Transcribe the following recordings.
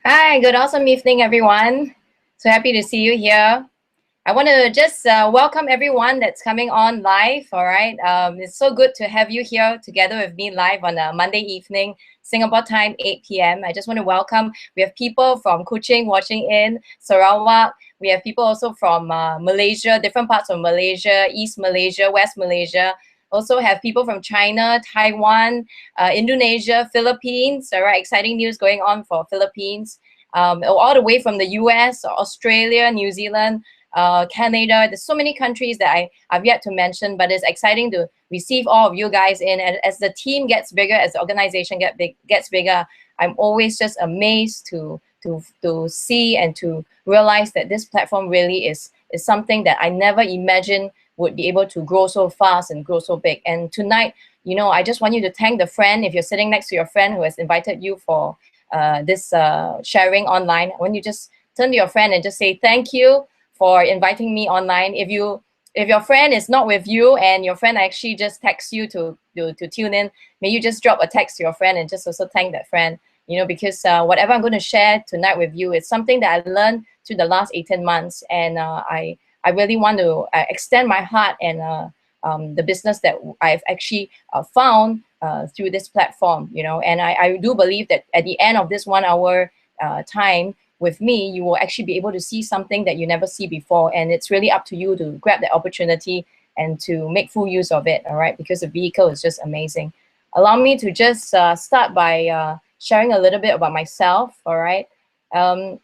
Hi, good awesome evening, everyone. So happy to see you here. I want to just welcome everyone that's coming on live. All right. It's so good to have you here together with me live on a Monday evening, Singapore time, 8 p.m. I just want to welcome, we have people from Kuching watching in, Sarawak. We have people also from Malaysia, different parts of Malaysia, East Malaysia, West Malaysia. Also have people from China, Taiwan, Indonesia, Philippines. All right, exciting news going on for Philippines. All the way from the US, Australia, New Zealand, Canada. There's so many countries that I've yet to mention, but it's exciting to receive all of you guys in. And as the team gets bigger, as the organization gets bigger, I'm always just amazed to see and to realize that this platform really is something that I never imagined would be able to grow so fast and grow so big. And tonight, I just want you to thank the friend. If you're sitting next to your friend who has invited you for this sharing online, when you just turn to your friend and just say thank you for inviting me online. If your friend is not with you and your friend actually just texts you to tune in, may you just drop a text to your friend and just also thank that friend. Because whatever I'm going to share tonight with you is something that I learned through the last 18 months, and I really want to extend my heart and the business that I've actually found through this platform. And I do believe that at the end of this 1 hour time with me, you will actually be able to see something that you never see before. And it's really up to you to grab the opportunity and to make full use of it, all right? Because the vehicle is just amazing. Allow me to just start by sharing a little bit about myself, all right? Um,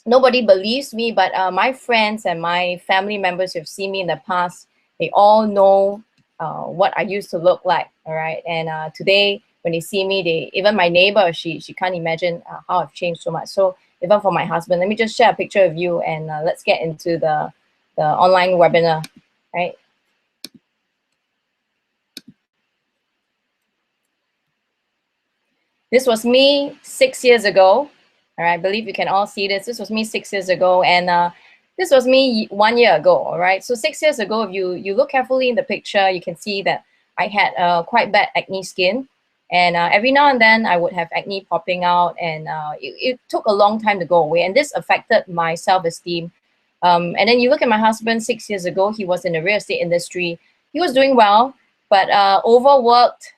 Nobody believes me, but my friends and my family members who've seen me in the past, they all know what I used to look like, all right? And today, when they see me, even my neighbor, she can't imagine how I've changed so much. So even for my husband, let me just share a picture of you, and let's get into the online webinar, right? This was me 6 years ago. All right, I believe you can all see this. This was me 6 years ago, and this was me 1 year ago. All right, so 6 years ago, if you look carefully in the picture, you can see that I had quite bad acne skin, and every now and then I would have acne popping out, and it took a long time to go away, and this affected my self-esteem. And then you look at my husband 6 years ago, he was in the real estate industry. He was doing well, but overworked,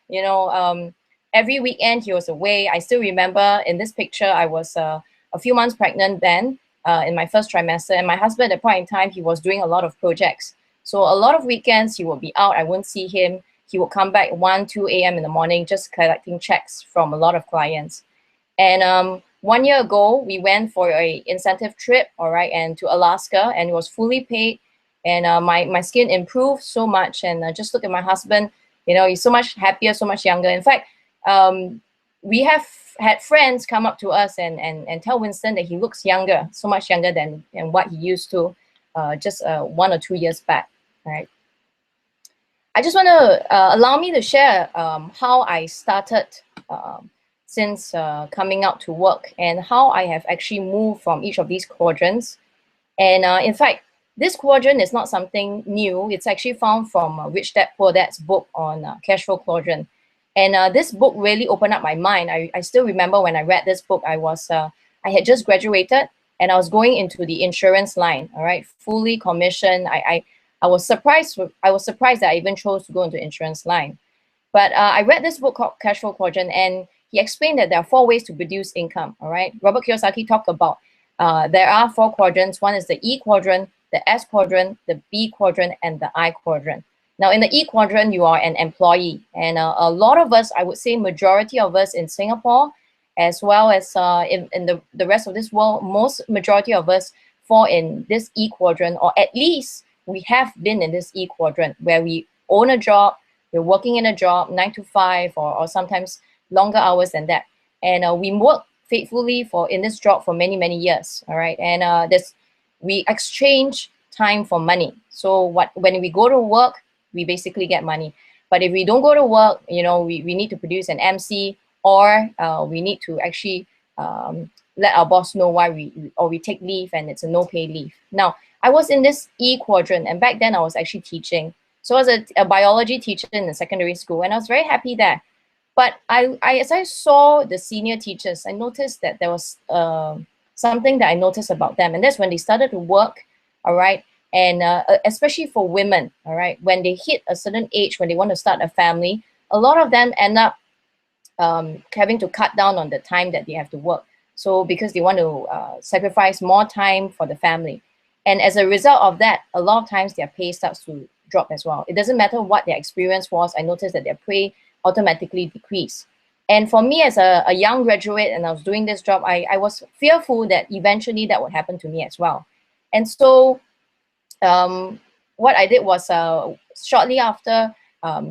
every weekend he was away. I still remember in this picture, I was a few months pregnant then in my first trimester. And my husband at that point in time, he was doing a lot of projects. So a lot of weekends he would be out. I wouldn't see him. He would come back 1, 2 a.m. in the morning, just collecting checks from a lot of clients. And 1 year ago, we went for a incentive trip, all right, and to Alaska, and it was fully paid. And my skin improved so much. And just look at my husband, he's so much happier, so much younger. In fact, um, we have had friends come up to us and tell Winston that he looks younger, so much younger than what he used to just 1 or 2 years back, right? I just want to allow me to share how I started since coming out to work and how I have actually moved from each of these quadrants. And in fact, this quadrant is not something new. It's actually found from Rich Dad Poor Dad's book on cash flow quadrant. And this book really opened up my mind. I still remember when I read this book, I had just graduated and I was going into the insurance line, all right, fully commissioned. I was surprised. I was surprised that I even chose to go into insurance line. But I read this book called Cash Flow Quadrant, and he explained that there are 4 ways to produce income. All right, Robert Kiyosaki talked about there are 4 quadrants. One is the E quadrant, the S quadrant, the B quadrant, and the I quadrant. Now, in the E quadrant, you are an employee, and a lot of us, I would say, majority of us in Singapore, as well as in the rest of this world, most majority of us fall in this E quadrant, or at least we have been in this E quadrant where we own a job, we're working in a job 9 to 5, or sometimes longer hours than that, and we work faithfully for in this job for many years. All right, and we exchange time for money. So when we go to work, we basically get money. But if we don't go to work, we need to produce an MC, or we need to actually let our boss know why we take leave, and it's a no pay leave. Now, I was in this E quadrant, and back then I was actually teaching. So I was a biology teacher in the secondary school, and I was very happy there. But as I saw the senior teachers, I noticed that there was something that I noticed about them, and that's when they started to work, all right, and especially for women, all right, when they hit a certain age, when they want to start a family, a lot of them end up having to cut down on the time that they have to work. So because they want to sacrifice more time for the family. And as a result of that, a lot of times their pay starts to drop as well. It doesn't matter what their experience was. I noticed that their pay automatically decrease. And for me as a young graduate and I was doing this job, I was fearful that eventually that would happen to me as well. And so what I did was shortly after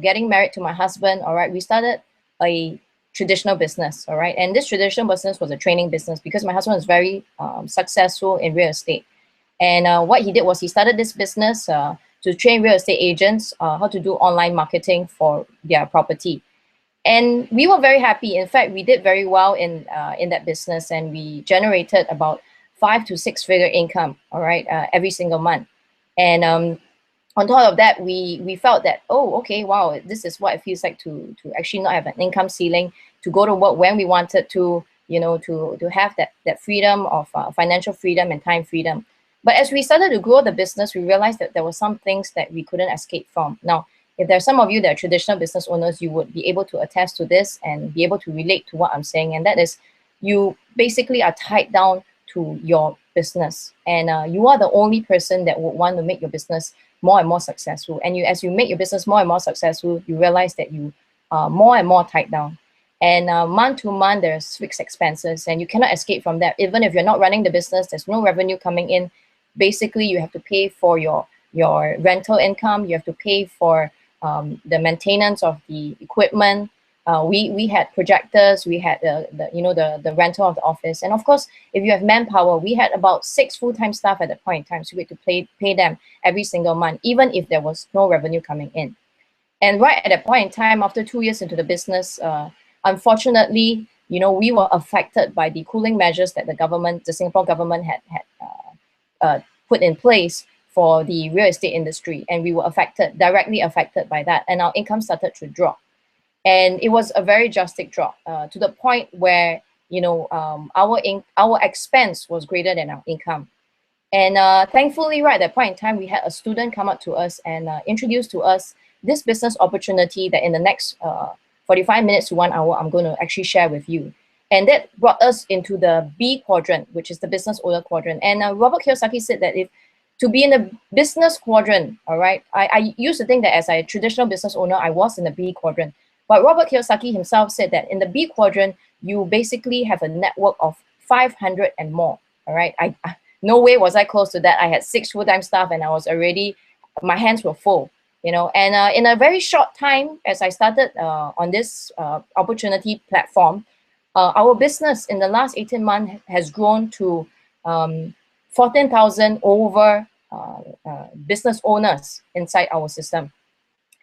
getting married to my husband, all right, we started a traditional business, all right? And this traditional business was a training business because my husband was very successful in real estate. And what he did was he started this business to train real estate agents how to do online marketing for their property. And we were very happy. In fact, we did very well in that business, and we generated about 5 to 6 figure income, all right, every single month. And on top of that, we felt that, oh, okay, wow, this is what it feels like to actually not have an income ceiling, to go to work when we wanted to, you know, to have that freedom of financial freedom and time freedom. But as we started to grow the business, we realized that there were some things that we couldn't escape from. Now, if there's some of you that are traditional business owners, you would be able to attest to this and be able to relate to what I'm saying. And that is, you basically are tied down to your business. And you are the only person that would want to make your business more and more successful. And as you make your business more and more successful, you realize that you are more and more tied down. And month to month, there's fixed expenses, and you cannot escape from that. Even if you're not running the business, there's no revenue coming in. Basically, you have to pay for your rental income. You have to pay for the maintenance of the equipment. We had projectors. We had the rental of the office, and of course, if you have manpower, we had about 6 full-time staff at that point in time. So we had to pay them every single month, even if there was no revenue coming in. And right at that point in time, after 2 years into the business, unfortunately, we were affected by the cooling measures that the Singapore government had put in place for the real estate industry, and we were directly affected by that, and our income started to drop. And it was a very drastic drop to the point where our expense was greater than our income. And thankfully, right at that point in time, we had a student come up to us and introduce to us this business opportunity that in the next 45 minutes to 1 hour, I'm going to actually share with you. And that brought us into the B quadrant, which is the business owner quadrant. And Robert Kiyosaki said that to be in the business quadrant, all right, I used to think that as a traditional business owner, I was in the B quadrant. But Robert Kiyosaki himself said that in the B quadrant, you basically have a network of 500 and more, all right? No way was I close to that. I had 6 full-time staff and I was already, my hands were full, and in a very short time, as I started on this opportunity platform, our business in the last 18 months has grown to 14,000 over business owners inside our system.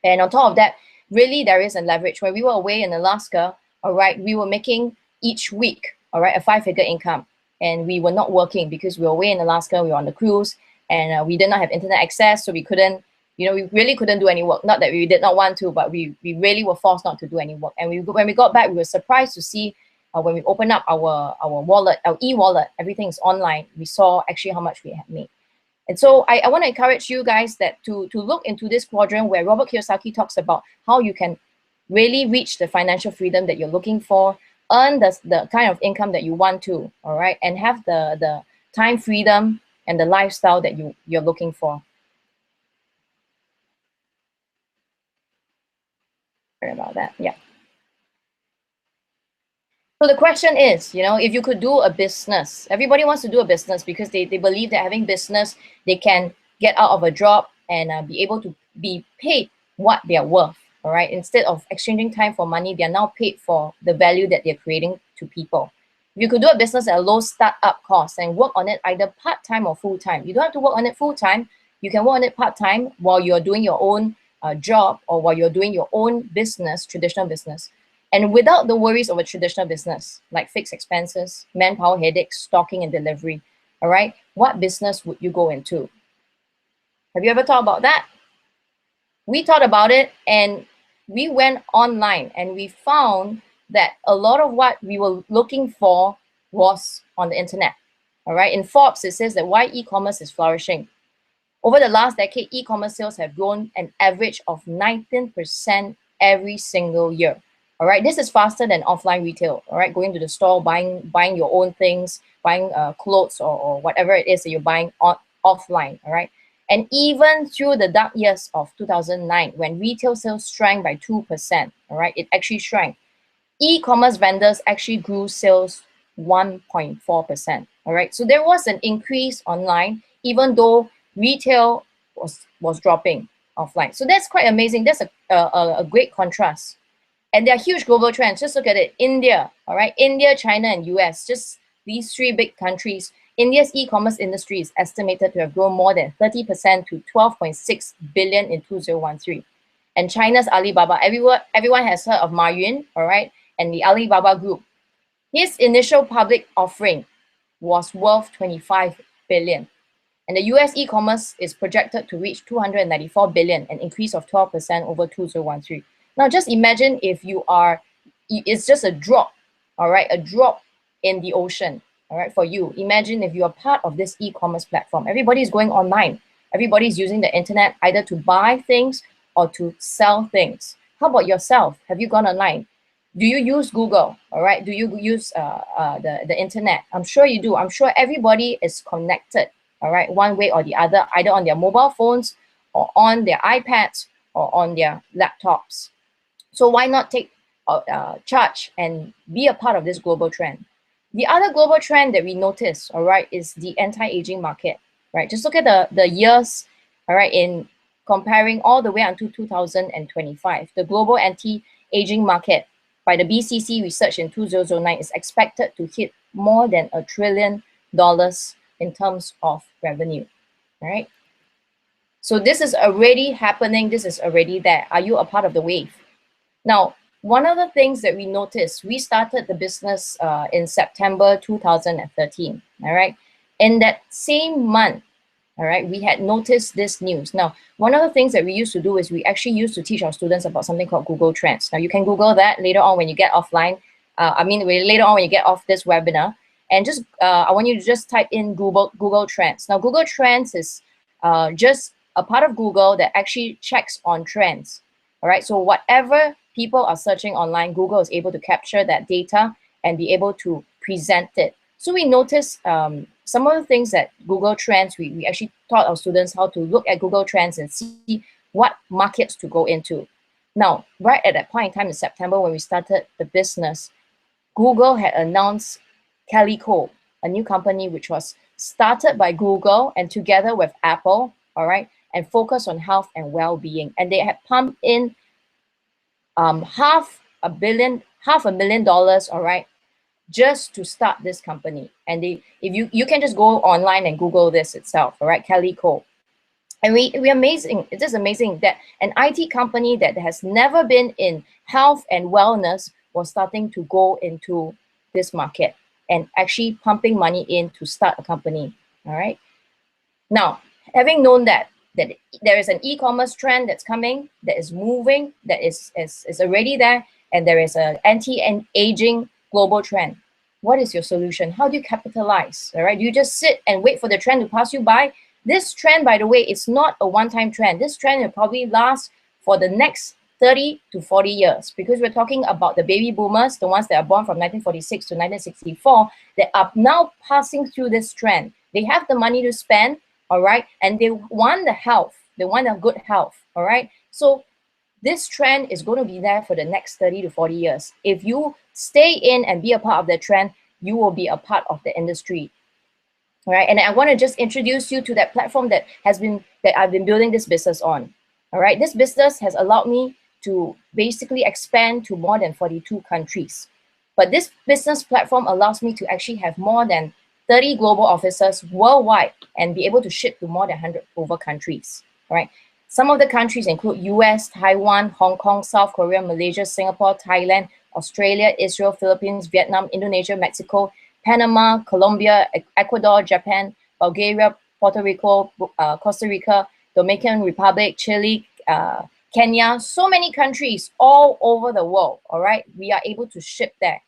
And on top of that, really there is a leverage. When we were away in Alaska, all right, we were making each week, all right, a 5-figure income. And we were not working because we were away in Alaska, we were on the cruise, and we did not have internet access, so we couldn't, we really couldn't do any work. Not that we did not want to, but we really were forced not to do any work. And when we got back, we were surprised to see when we opened up our wallet, our e-wallet, everything is online. We saw actually how much we had made. And so I want to encourage you guys that to look into this quadrant where Robert Kiyosaki talks about how you can really reach the financial freedom that you're looking for, earn the kind of income that you want to, all right, and have the time freedom and the lifestyle that you're looking for. Sorry about that. Yeah. So the question is, if you could do a business, everybody wants to do a business because they believe that having business, they can get out of a job and be able to be paid what they are worth, all right? Instead of exchanging time for money, they are now paid for the value that they're creating to people. If you could do a business at a low startup cost and work on it either part-time or full-time, you don't have to work on it full-time. You can work on it part-time while you're doing your own job or while you're doing your own business, traditional business. And without the worries of a traditional business, like fixed expenses, manpower headaches, stocking and delivery, all right, what business would you go into? Have you ever thought about that? We thought about it, and we went online and we found that a lot of what we were looking for was on the internet. All right. In Forbes, it says that why e-commerce is flourishing. Over the last decade, e-commerce sales have grown an average of 19% every single year. All right, this is faster than offline retail. All right, going to the store, buying your own things, buying clothes or whatever it is that you're buying offline. All right, and even through the dark years of 2009, when retail sales shrank by 2%, all right, it actually shrank. E-commerce vendors actually grew sales 1.4%. All right, so there was an increase online, even though retail was dropping offline. So that's quite amazing. That's a great contrast. And there are huge global trends. Just look at it. India, all right, India, China, and US, just these three big countries. India's e-commerce industry is estimated to have grown more than 30% to 12.6 billion in 2013. And China's Alibaba, everyone has heard of Ma Yun, all right, and the Alibaba Group. His initial public offering was worth 25 billion. And the US e-commerce is projected to reach 294 billion, an increase of 12% over 2013. Now just imagine if you are, it's just a drop, all right, a drop in the ocean, all right, for you. Imagine if you are part of this e-commerce platform. Everybody is going online. Everybody's using the internet either to buy things or to sell things. How about yourself? Have you gone online? Do you use Google? All right. Do you use the internet? I'm sure you do. I'm sure everybody is connected, all right, one way or the other, either on their mobile phones or on their iPads or on their laptops. So why not take charge and be a part of this global trend? The other global trend that we notice, all right, is the anti-aging market, right? Just look at the years, all right, in comparing all the way until 2025. The global anti-aging market by the BCC research in 2009 is expected to hit more than $1 trillion in terms of revenue, right? So this is already happening. This is already there. Are you a part of the wave? Now, one of the things that we noticed, we started the business in September 2013, all right? In that same month, all right, we had noticed this news. Now, one of the things that we used to do is we actually used to teach our students about something called Google Trends. Now, you can Google that later on when you get offline. Later on when you get off this webinar. And just, I want you to just type in Google Trends. Now, Google Trends is just a part of Google that actually checks on trends. All right, so whatever people are searching online, Google is able to capture that data and be able to present it. So we noticed some of the things that Google Trends, we actually taught our students how to look at Google Trends and see what markets to go into. Now, right at that point in time in September when we started the business, Google had announced Calico, a new company which was started by Google and together with Apple, all right, and focused on health and well-being. And they had pumped in $500,000, all right, just to start this company. And if you can just go online and Google this itself, all right, Calico. And we're amazing. It is amazing that an IT company that has never been in health and wellness was starting to go into this market and actually pumping money in to start a company. All right. Now, having known that there is an e-commerce trend that's coming, that is moving, that is already there, and there is an anti-aging global trend. What is your solution? How do you capitalize? All right. Do you just sit and wait for the trend to pass you by? This trend, by the way, is not a one-time trend. This trend will probably last for the next 30 to 40 years because we're talking about the baby boomers, the ones that are born from 1946 to 1964, that are now passing through this trend. They have the money to spend, all right, and they want the health. They want a good health, all right? So this trend is going to be there for the next 30 to 40 years. If you stay in and be a part of the trend, you will be a part of the industry. All right, and I want to just introduce you to that platform that I've been building this business on. All right, this business has allowed me to basically expand to more than 42 countries. But this business platform allows me to actually have more than 30 global offices worldwide and be able to ship to more than 100 over countries. All right, some of the countries include US, Taiwan, Hong Kong, South Korea, Malaysia, Singapore, Thailand, Australia, Israel, Philippines, Vietnam, Indonesia, Mexico, Panama, Colombia, Ecuador, Japan, Bulgaria, Puerto Rico, Costa Rica, Dominican Republic, Chile, Kenya, so many countries all over the world, all right? We are able to ship there,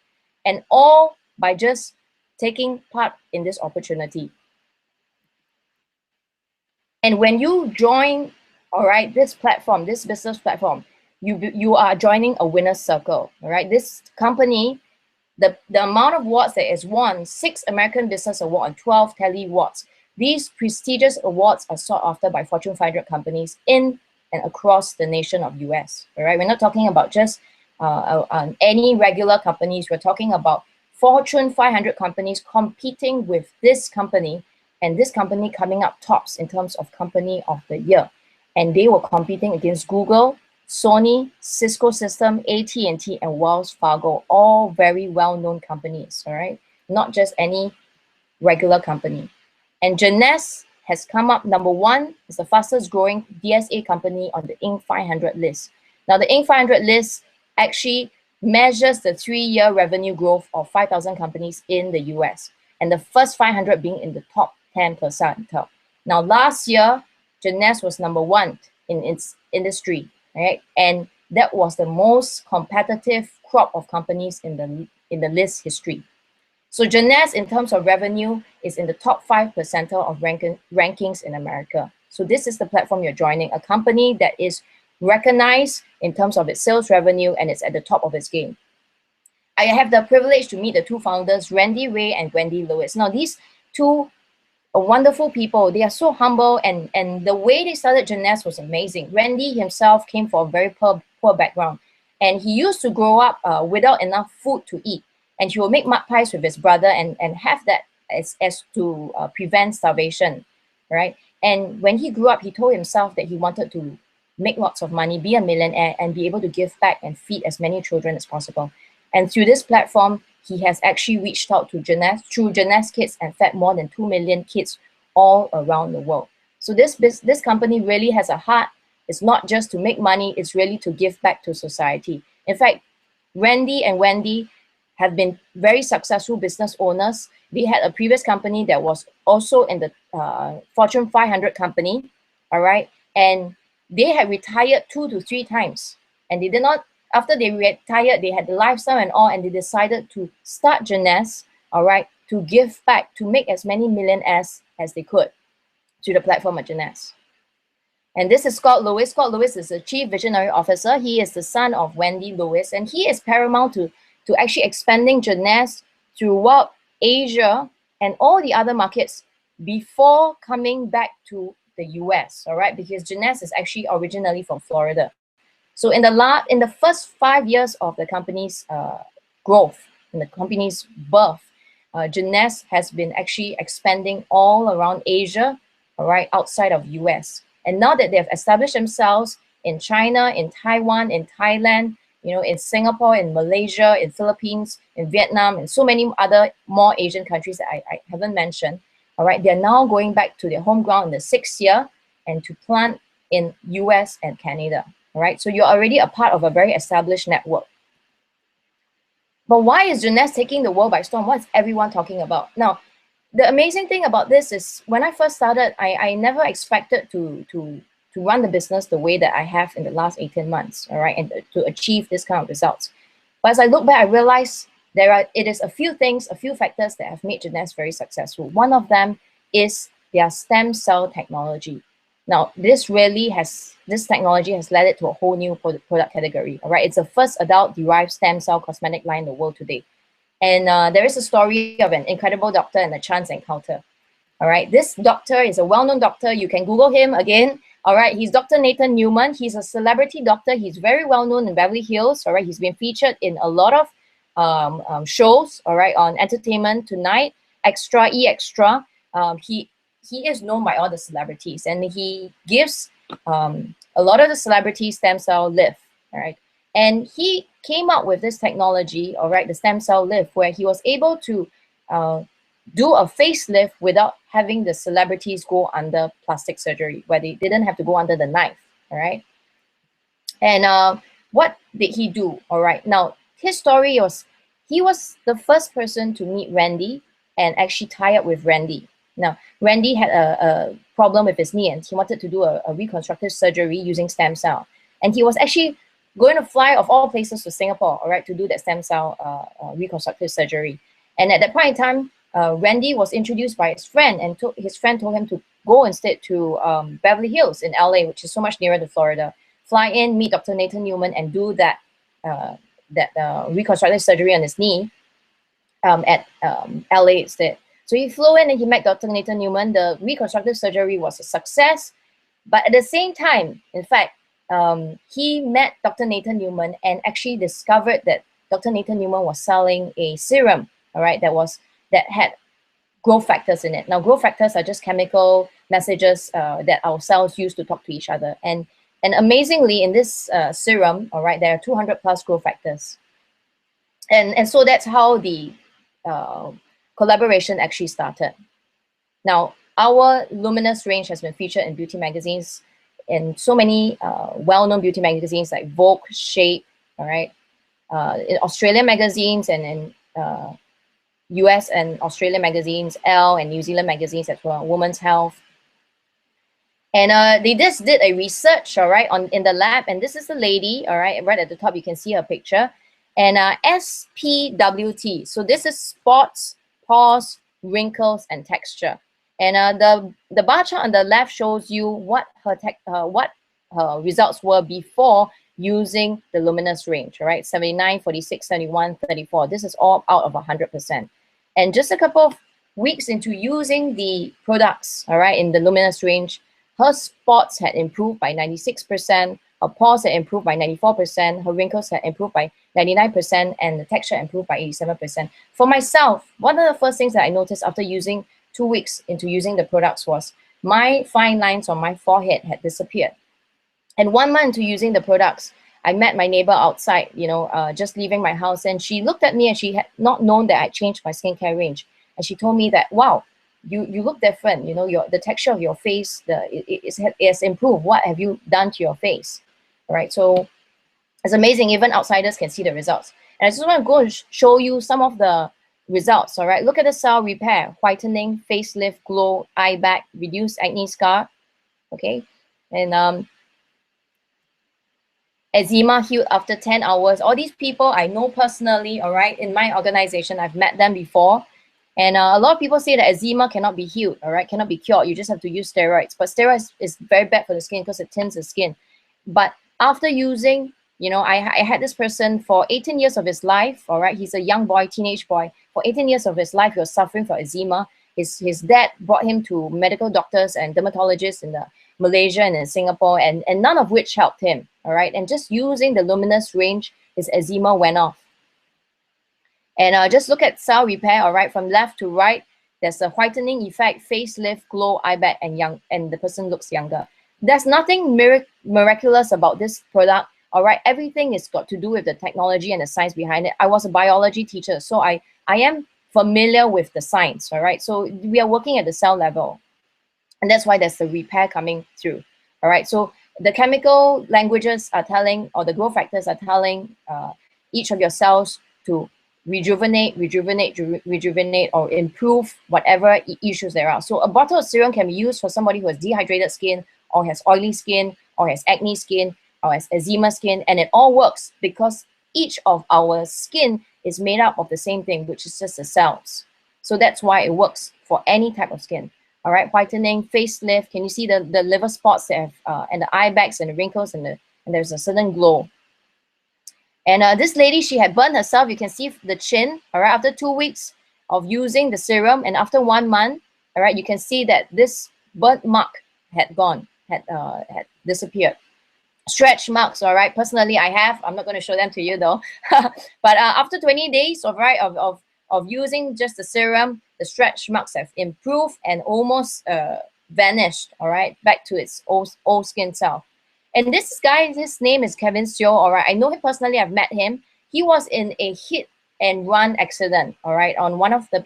and all by just taking part in this opportunity. And when you join, all right, this platform, this business platform, you are joining a winner's circle, all right? This company, the amount of awards that is won, 6 American Business Award and 12 Telly Awards. These prestigious awards are sought after by Fortune 500 companies in and across the nation of US, all right? We're not talking about just any regular companies. We're talking about Fortune 500 companies competing with this company, and this company coming up tops in terms of company of the year. And they were competing against Google, Sony, Cisco System, AT&T, and Wells Fargo, all very well-known companies, all right? Not just any regular company. And Jeunesse has come up #1, is the fastest growing DSA company on the Inc. 500 list. Now, the Inc. 500 list actually measures the 3-year revenue growth of 5,000 companies in the US, and the first 500 being in the top 10 percentile. Now, last year, Jeunesse was #1 in its industry, right? And that was the most competitive crop of companies in the list history. So Jeunesse, in terms of revenue, is in the top 5 percentile of rankings in America. So this is the platform you're joining, a company that is recognized in terms of its sales revenue, and it's at the top of its game. I have the privilege to meet the 2 founders, Randy Ray and Wendy Lewis. Now, these 2 wonderful people. They are so humble, and the way they started Jeunesse was amazing. Randy himself came from a very poor background, and he used to grow up without enough food to eat, and he will make mud pies with his brother and have that as to prevent starvation, right? And when he grew up, he told himself that he wanted to make lots of money, be a millionaire, and be able to give back and feed as many children as possible. And through this platform, he has actually reached out to Jeunesse, through Jeunesse Kids, and fed more than 2 million kids all around the world. So this company really has a heart. It's not just to make money, it's really to give back to society. In fact, Randy and Wendy have been very successful business owners. They had a previous company that was also in the Fortune 500 company, all right? And they had retired 2 to 3 times, and they did not. After they retired, they had the lifestyle and all, and they decided to start Jeunesse, all right, to give back, to make as many millionaires as they could to the platform of Jeunesse. And this is Scott Lewis. Scott Lewis is the Chief Visionary Officer. He is the son of Wendy Lewis, and he is paramount to actually expanding Jeunesse throughout Asia and all the other markets before coming back to the US, all right, because Jeunesse is actually originally from Florida. So in the first 5 years of the company's growth, in the company's birth, Jeunesse has been actually expanding all around Asia, all right, outside of US. And now that they've established themselves in China, in Taiwan, in Thailand, you know, in Singapore, in Malaysia, in Philippines, in Vietnam, and so many other more Asian countries that I haven't mentioned, all right, they're now going back to their home ground in the 6th year and to plant in US and Canada. All right, so you're already a part of a very established network. But why is Jeunesse taking the world by storm? What's everyone talking about? Now, the amazing thing about this is when I first started, I never expected to run the business the way that I have in the last 18 months, all right, and to achieve this kind of results. But as I look back, I realized it is a few things, a few factors that have made Jeunesse very successful. One of them is their stem cell technology. Now, this technology has led it to a whole new product category, all right? It's the first adult-derived stem cell cosmetic line in the world today. And there is a story of an incredible doctor and a chance encounter, all right? This doctor is a well-known doctor. You can Google him again, all right? He's Dr. Nathan Newman. He's a celebrity doctor. He's very well-known in Beverly Hills, all right? He's been featured in a lot of shows, all right, on Entertainment Tonight, Extra, E-Extra. He is known by all the celebrities, and he gives a lot of the celebrities stem cell lift, all right? And he came up with this technology, all right, the stem cell lift, where he was able to do a facelift without having the celebrities go under plastic surgery, where they didn't have to go under the knife, all right? And what did he do, all right? Now, his story was, he was the first person to meet Randy and actually tie up with Randy. Now, Randy had a problem with his knee, and he wanted to do a reconstructive surgery using stem cell. And he was actually going to fly, of all places, to Singapore, all right, to do that stem cell reconstructive surgery. And at that point in time, Randy was introduced by his friend, and his friend told him to go instead to Beverly Hills in LA, which is so much nearer to Florida. Fly in, meet Dr. Nathan Newman, and do that reconstructive surgery on his knee at LA instead. So he flew in and he met Dr. Nathan Newman. The reconstructive surgery was a success. But at the same time, in fact, he met Dr. Nathan Newman and actually discovered that Dr. Nathan Newman was selling a serum, all right, that had growth factors in it. Now, growth factors are just chemical messages that our cells use to talk to each other. And amazingly, in this serum, all right, there are 200 plus growth factors. And so that's how the collaboration actually started. Now, our Luminous range has been featured in beauty magazines, in so many well-known beauty magazines like Vogue, Shape, all right, in Australian magazines, and in US and Australian magazines, Elle and New Zealand magazines as well, Women's Health. And they just did a research, all right, in the lab. And this is the lady, all right, right at the top, you can see her picture. And SPWT, so this is spots, pores, wrinkles, and texture. And the bar chart on the left shows you what her results were before using the Luminous range, all right, 79, 46, 71, 34. This is all out of 100%. And just a couple of weeks into using the products, all right, in the Luminous range, her spots had improved by 96%, her pores had improved by 94%, her wrinkles had improved by 99%, and the texture improved by 87%. For myself, one of the first things that I noticed after using 2 weeks into using the products was my fine lines on my forehead had disappeared. And 1 month into using the products, I met my neighbor outside, you know, just leaving my house, and she looked at me and she had not known that I changed my skincare range. And she told me that, wow, you look different, you know, the texture of your face, it has improved. What have you done to your face? All right, so it's amazing. Even outsiders can see the results. And I just want to go and show you some of the results, all right? Look at the cell repair, whitening, facelift, glow, eye bag, reduced acne scar, okay? And eczema healed after 10 hours. All these people I know personally, all right? In my organization, I've met them before. And a lot of people say that eczema cannot be healed, all right? Cannot be cured. You just have to use steroids. But steroids is very bad for the skin because it thins the skin. But after using, you know, I had this person for 18 years of his life, all right? He's a young boy, teenage boy. For 18 years of his life, he was suffering from eczema. His dad brought him to medical doctors and dermatologists in Malaysia and in Singapore, and none of which helped him, all right? And just using the Luminous range, his eczema went off. And just look at cell repair, all right? From left to right, there's a whitening effect, facelift, glow, eye bag, and the person looks younger. There's nothing miraculous about this product, all right? Everything is got to do with the technology and the science behind it. I was a biology teacher, so I am familiar with the science, all right? So we are working at the cell level, and that's why there's the repair coming through, all right? So the chemical languages are telling, or the growth factors are telling each of your cells to rejuvenate, or improve whatever issues there are. So a bottle of serum can be used for somebody who has dehydrated skin, or has oily skin, or has acne skin, or has eczema skin, and it all works because each of our skin is made up of the same thing, which is just the cells. So that's why it works for any type of skin. All right, whitening, facelift. Can you see the liver spots that have, and the eye bags and the wrinkles, and there's a certain glow. And this lady, she had burned herself. You can see the chin, all right, after 2 weeks of using the serum, and after 1 month, all right, you can see that this burnt mark had gone, had disappeared. Stretch marks, all right, personally I have. I'm not going to show them to you though. But after 20 days of using just the serum, the stretch marks have improved and almost vanished, all right, back to its old skin self. And this guy, his name is Kevin Seo, all right. I know him personally, I've met him. He was in a hit and run accident, all right, on one of the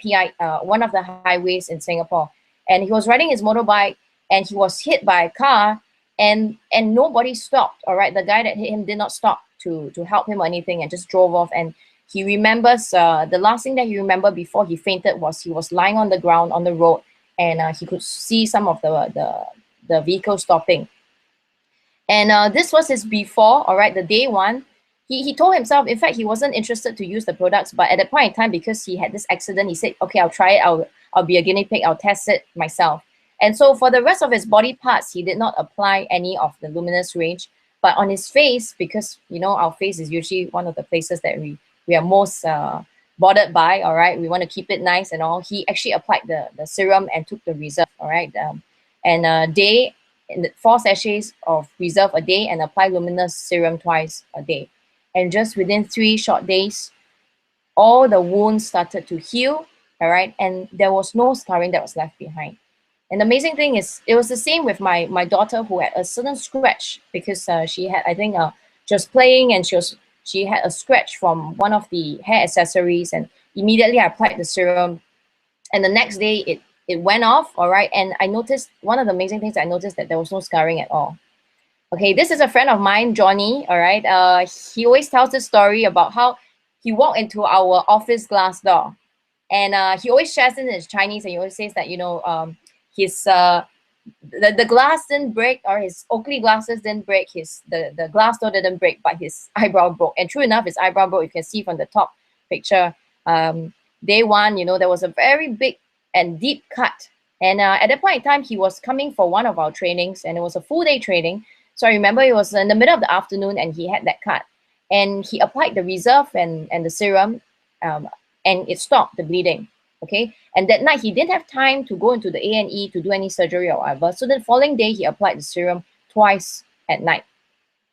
one of the highways in Singapore. And he was riding his motorbike and he was hit by a car, and nobody stopped, all right. The guy that hit him did not stop to help him or anything, and just drove off. And he remembers, the last thing that he remembered before he fainted was he was lying on the ground on the road, and he could see some of the vehicle stopping. And this was his before, all right, the day one. He told himself, in fact, he wasn't interested to use the products, but at that point in time, because he had this accident, he said, okay, I'll try it. I'll be a guinea pig. I'll test it myself. And so for the rest of his body parts, he did not apply any of the Luminous range. But on his face, because, you know, our face is usually one of the places that we are most bothered by, all right, we want to keep it nice and all. He actually applied the serum and took the Reserve, all right. Day in the 4 sachets of Reserve a day and apply Luminous serum twice a day. And just within 3 short days, all the wounds started to heal, all right, and there was no scarring that was left behind. And the amazing thing is, it was the same with my daughter, who had a certain scratch because she had, I think, she was playing and she had a scratch from one of the hair accessories, and immediately I applied the serum, and the next day it went off, all right. And I noticed, one of the amazing things, I noticed that there was no scarring at all. Okay, this is a friend of mine, Johnny, all right. He always tells this story about how he walked into our office glass door, and he always shares it in his Chinese, and he always says that, you know, his the glass didn't break, or his Oakley glasses didn't break, the glass door didn't break, but his eyebrow broke. And true enough, his eyebrow broke. You can see from the top picture. Day one, you know, there was a very big and deep cut. And at that point in time, he was coming for one of our trainings, and it was a full day training. So I remember it was in the middle of the afternoon, and he had that cut. And he applied the Reserve and the serum, and it stopped the bleeding. Okay, and that night he didn't have time to go into the A&E to do any surgery or whatever. So the following day, he applied the serum twice at night.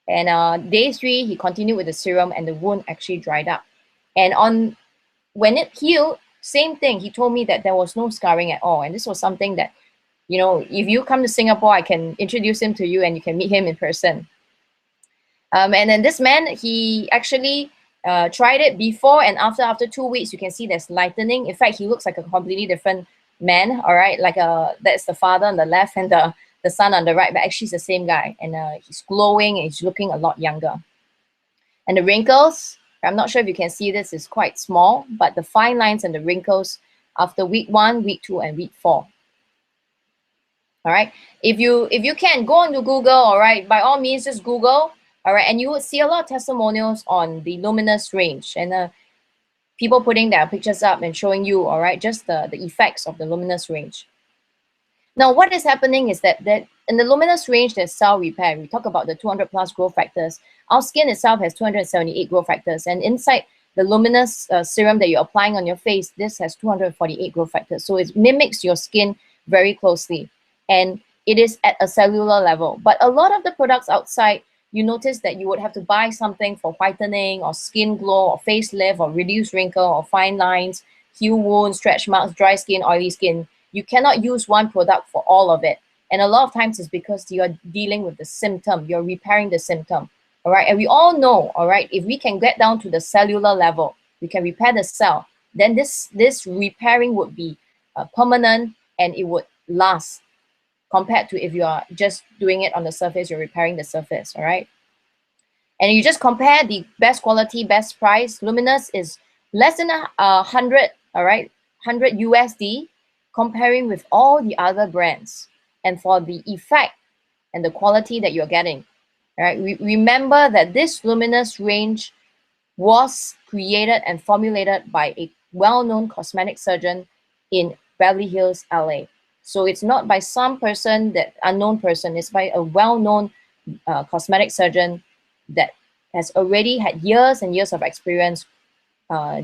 And day 3, he continued with the serum, and the wound actually dried up. And when it healed, same thing. He told me that there was no scarring at all. And this was something that, you know, if you come to Singapore, I can introduce him to you and you can meet him in person. And then this man, he actually tried it before and after. After 2 weeks, you can see there's lightening. In fact, he looks like a completely different man, all right? Like that's the father on the left and the son on the right, but actually it's the same guy. And he's glowing and he's looking a lot younger. And the wrinkles, I'm not sure if you can see this, is quite small, but the fine lines and the wrinkles after week 1, week 2, and week 4. All right. If you can go onto Google, all right, by all means, just Google, all right, and you would see a lot of testimonials on the Luminous range, and people putting their pictures up and showing you, all right, just the effects of the Luminous range. Now, what is happening is that in the Luminous range, there's cell repair. We talk about the 200 plus growth factors. Our skin itself has 278 growth factors, and inside the Luminous serum that you're applying on your face, this has 248 growth factors. So it mimics your skin very closely, and it is at a cellular level. But a lot of the products outside, you notice that you would have to buy something for whitening or skin glow or facelift or reduce wrinkle or fine lines, heal wounds, stretch marks, dry skin, oily skin. You cannot use one product for all of it. And a lot of times it's because you're dealing with the symptom, you're repairing the symptom, all right? And we all know, all right, if we can get down to the cellular level, we can repair the cell, then this repairing would be permanent and it would last, compared to if you are just doing it on the surface, you're repairing the surface, all right? And you just compare the best quality, best price. Luminous is less than 100, all right, 100 USD, comparing with all the other brands. And for the effect and the quality that you're getting, all right? Remember that this Luminous range was created and formulated by a well-known cosmetic surgeon in Beverly Hills, LA. So it's not by some person, that unknown person, it's by a well-known cosmetic surgeon that has already had years and years of experience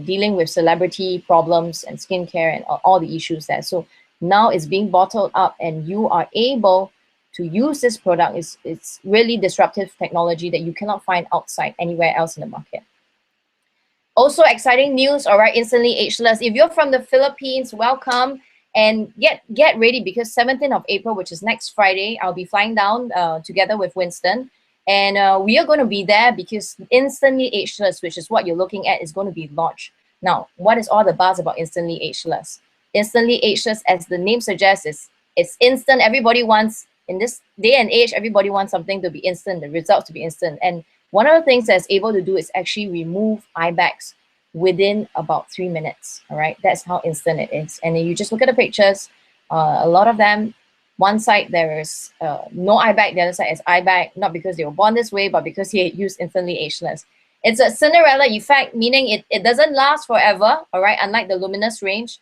dealing with celebrity problems and skincare and all the issues there. So now it's being bottled up and you are able to use this product. It's really disruptive technology that you cannot find outside anywhere else in the market. Also exciting news, all right, Instantly Ageless. If you're from the Philippines, welcome. And get ready, because 17th of April, which is next Friday, I'll be flying down together with Winston. And we are going to be there because Instantly Ageless, which is what you're looking at, is going to be launched. Now, what is all the buzz about Instantly Ageless? Instantly Ageless, as the name suggests, it's instant. Everybody wants, in this day and age, everybody wants something to be instant, the results to be instant. And one of the things that's able to do is actually remove eye bags within about 3 minutes, all right? That's how instant it is. And you just look at the pictures, a lot of them, One side there is no eye bag, the other side is eye bag, not because they were born this way, but because he used Instantly Ageless. It's a Cinderella effect, meaning it doesn't last forever, all right, unlike the Luminous range,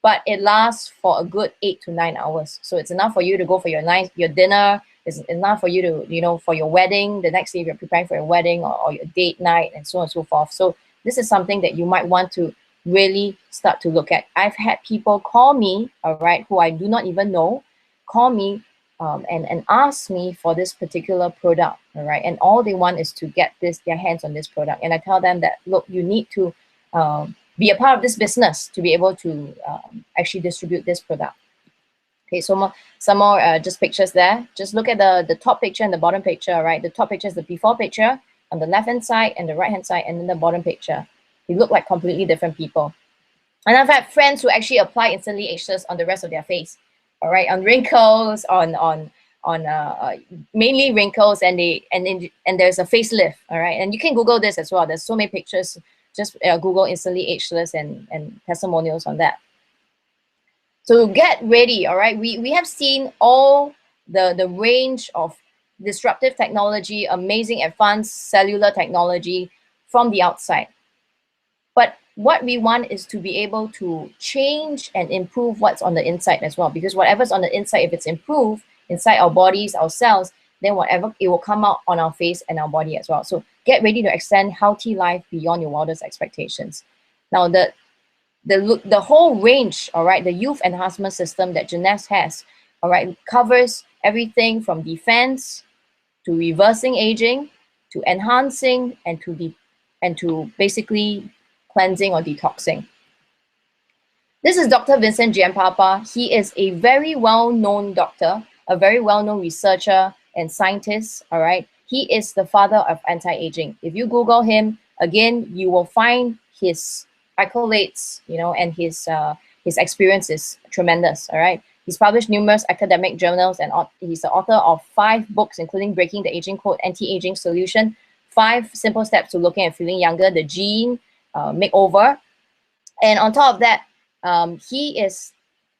but it lasts for a good 8 to 9 hours. So it's enough for you to go for your dinner. It's enough for you to, for your wedding, the next day if you're preparing for your wedding or your date night and so on and so forth. So this is something that you might want to really start to look at. I've had people call me, all right, who I do not even know, call me and ask me for this particular product, all right, and all they want is to get their hands on this product. And I tell them that, look, you need to be a part of this business to be able to actually distribute this product. Okay, so some more just pictures there. Just look at the top picture and the bottom picture, right? The top picture is the before picture on the left-hand side and the right-hand side, and then the bottom picture. They look like completely different people. And I've had friends who actually apply Instantly Ageless on the rest of their face, all right, on wrinkles, on mainly wrinkles, and there's a facelift, all right. And you can Google this as well. There's so many pictures. Just Google Instantly Ageless and testimonials on that. So get ready, all right? We have seen all the range of disruptive technology, amazing advanced cellular technology from the outside. But what we want is to be able to change and improve what's on the inside as well, because whatever's on the inside, if it's improved inside our bodies, our cells, then whatever, it will come out on our face and our body as well. So get ready to extend healthy life beyond your wildest expectations. Now, the whole range, all right, the youth enhancement system that Jeunesse has, all right, covers everything from defense to reversing aging to enhancing and to basically cleansing or detoxing. This is Dr. Vincent Giampapa. He is a very well-known doctor, a very well-known researcher and scientist, all right? He is the father of anti-aging. If you Google him, again, you will find his accolades, and his experience is tremendous, all right? He's published numerous academic journals, and he's the author of 5 books, including Breaking the Aging Code, Anti-Aging Solution, 5 Simple Steps to Looking and Feeling Younger, The Gene Makeover. And on top of that, he is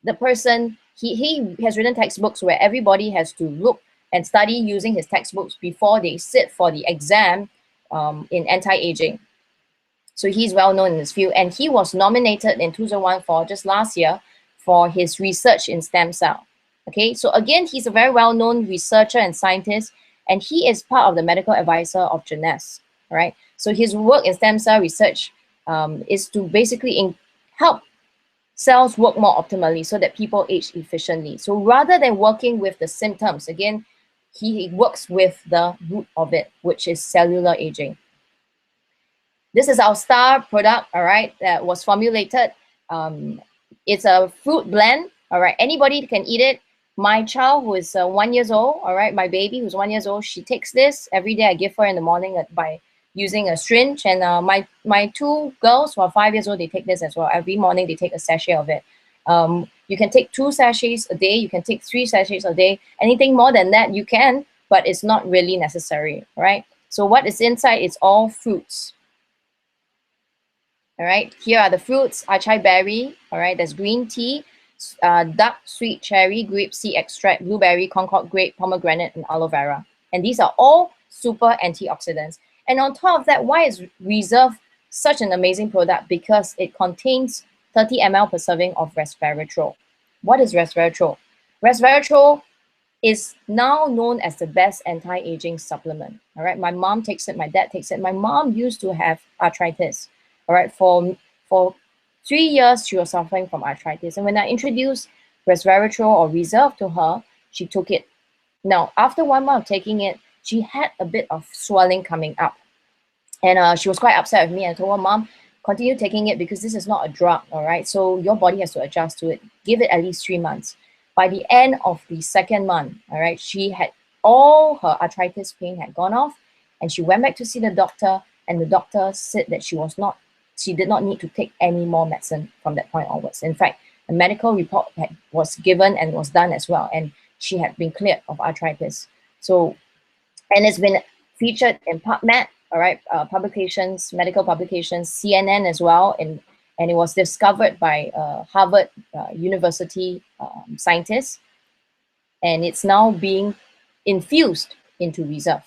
the person, he has written textbooks where everybody has to look and study using his textbooks before they sit for the exam in anti-aging. So he's well known in this field, and he was nominated in 2001 for just last year for his research in stem cell. Okay, so again, he's a very well-known researcher and scientist, and he is part of the medical advisor of Jeunesse. All right, so his work in stem cell research is to basically help cells work more optimally so that people age efficiently. So rather than working with the symptoms, again, he works with the root of it, which is cellular aging. This is our star product, all right, that was formulated. It's a fruit blend, all right. Anybody can eat it. My child, who is 1 year old, all right, my baby who's 1 year old, she takes this every day. I give her in the morning by using a syringe. And my 2 girls who are 5 years old, they take this as well. Every morning they take a sachet of it. You can take 2 sachets a day. You can take 3 sachets a day. Anything more than that, you can, but it's not really necessary, right? So what is inside is all fruits. All right, here are the fruits: acai berry, all right, there's green tea, dark sweet cherry, grape seed extract, blueberry, Concord grape, pomegranate, and aloe vera. And these are all super antioxidants. And on top of that, why is Reserve such an amazing product? Because it contains 30 ml per serving of resveratrol. What is resveratrol? Resveratrol is now known as the best anti-aging supplement. All right, my mom takes it, my dad takes it. My mom used to have arthritis. All right, for 3 years, she was suffering from arthritis. And when I introduced resveratrol or Reserve to her, she took it. Now, after 1 month of taking it, she had a bit of swelling coming up. And she was quite upset with me. And I told her, Mom, continue taking it because this is not a drug, all right? So your body has to adjust to it. Give it at least 3 months. By the end of the 2nd month, all right, she had all her arthritis pain had gone off. And she went back to see the doctor. And the doctor said that she did not need to take any more medicine from that point onwards. In fact, a medical report was given and was done as well, and she had been cleared of arthritis. So, and it's been featured in PubMed, all right, publications, medical publications, CNN as well, and it was discovered by Harvard University scientists. and it's now being infused into reserve.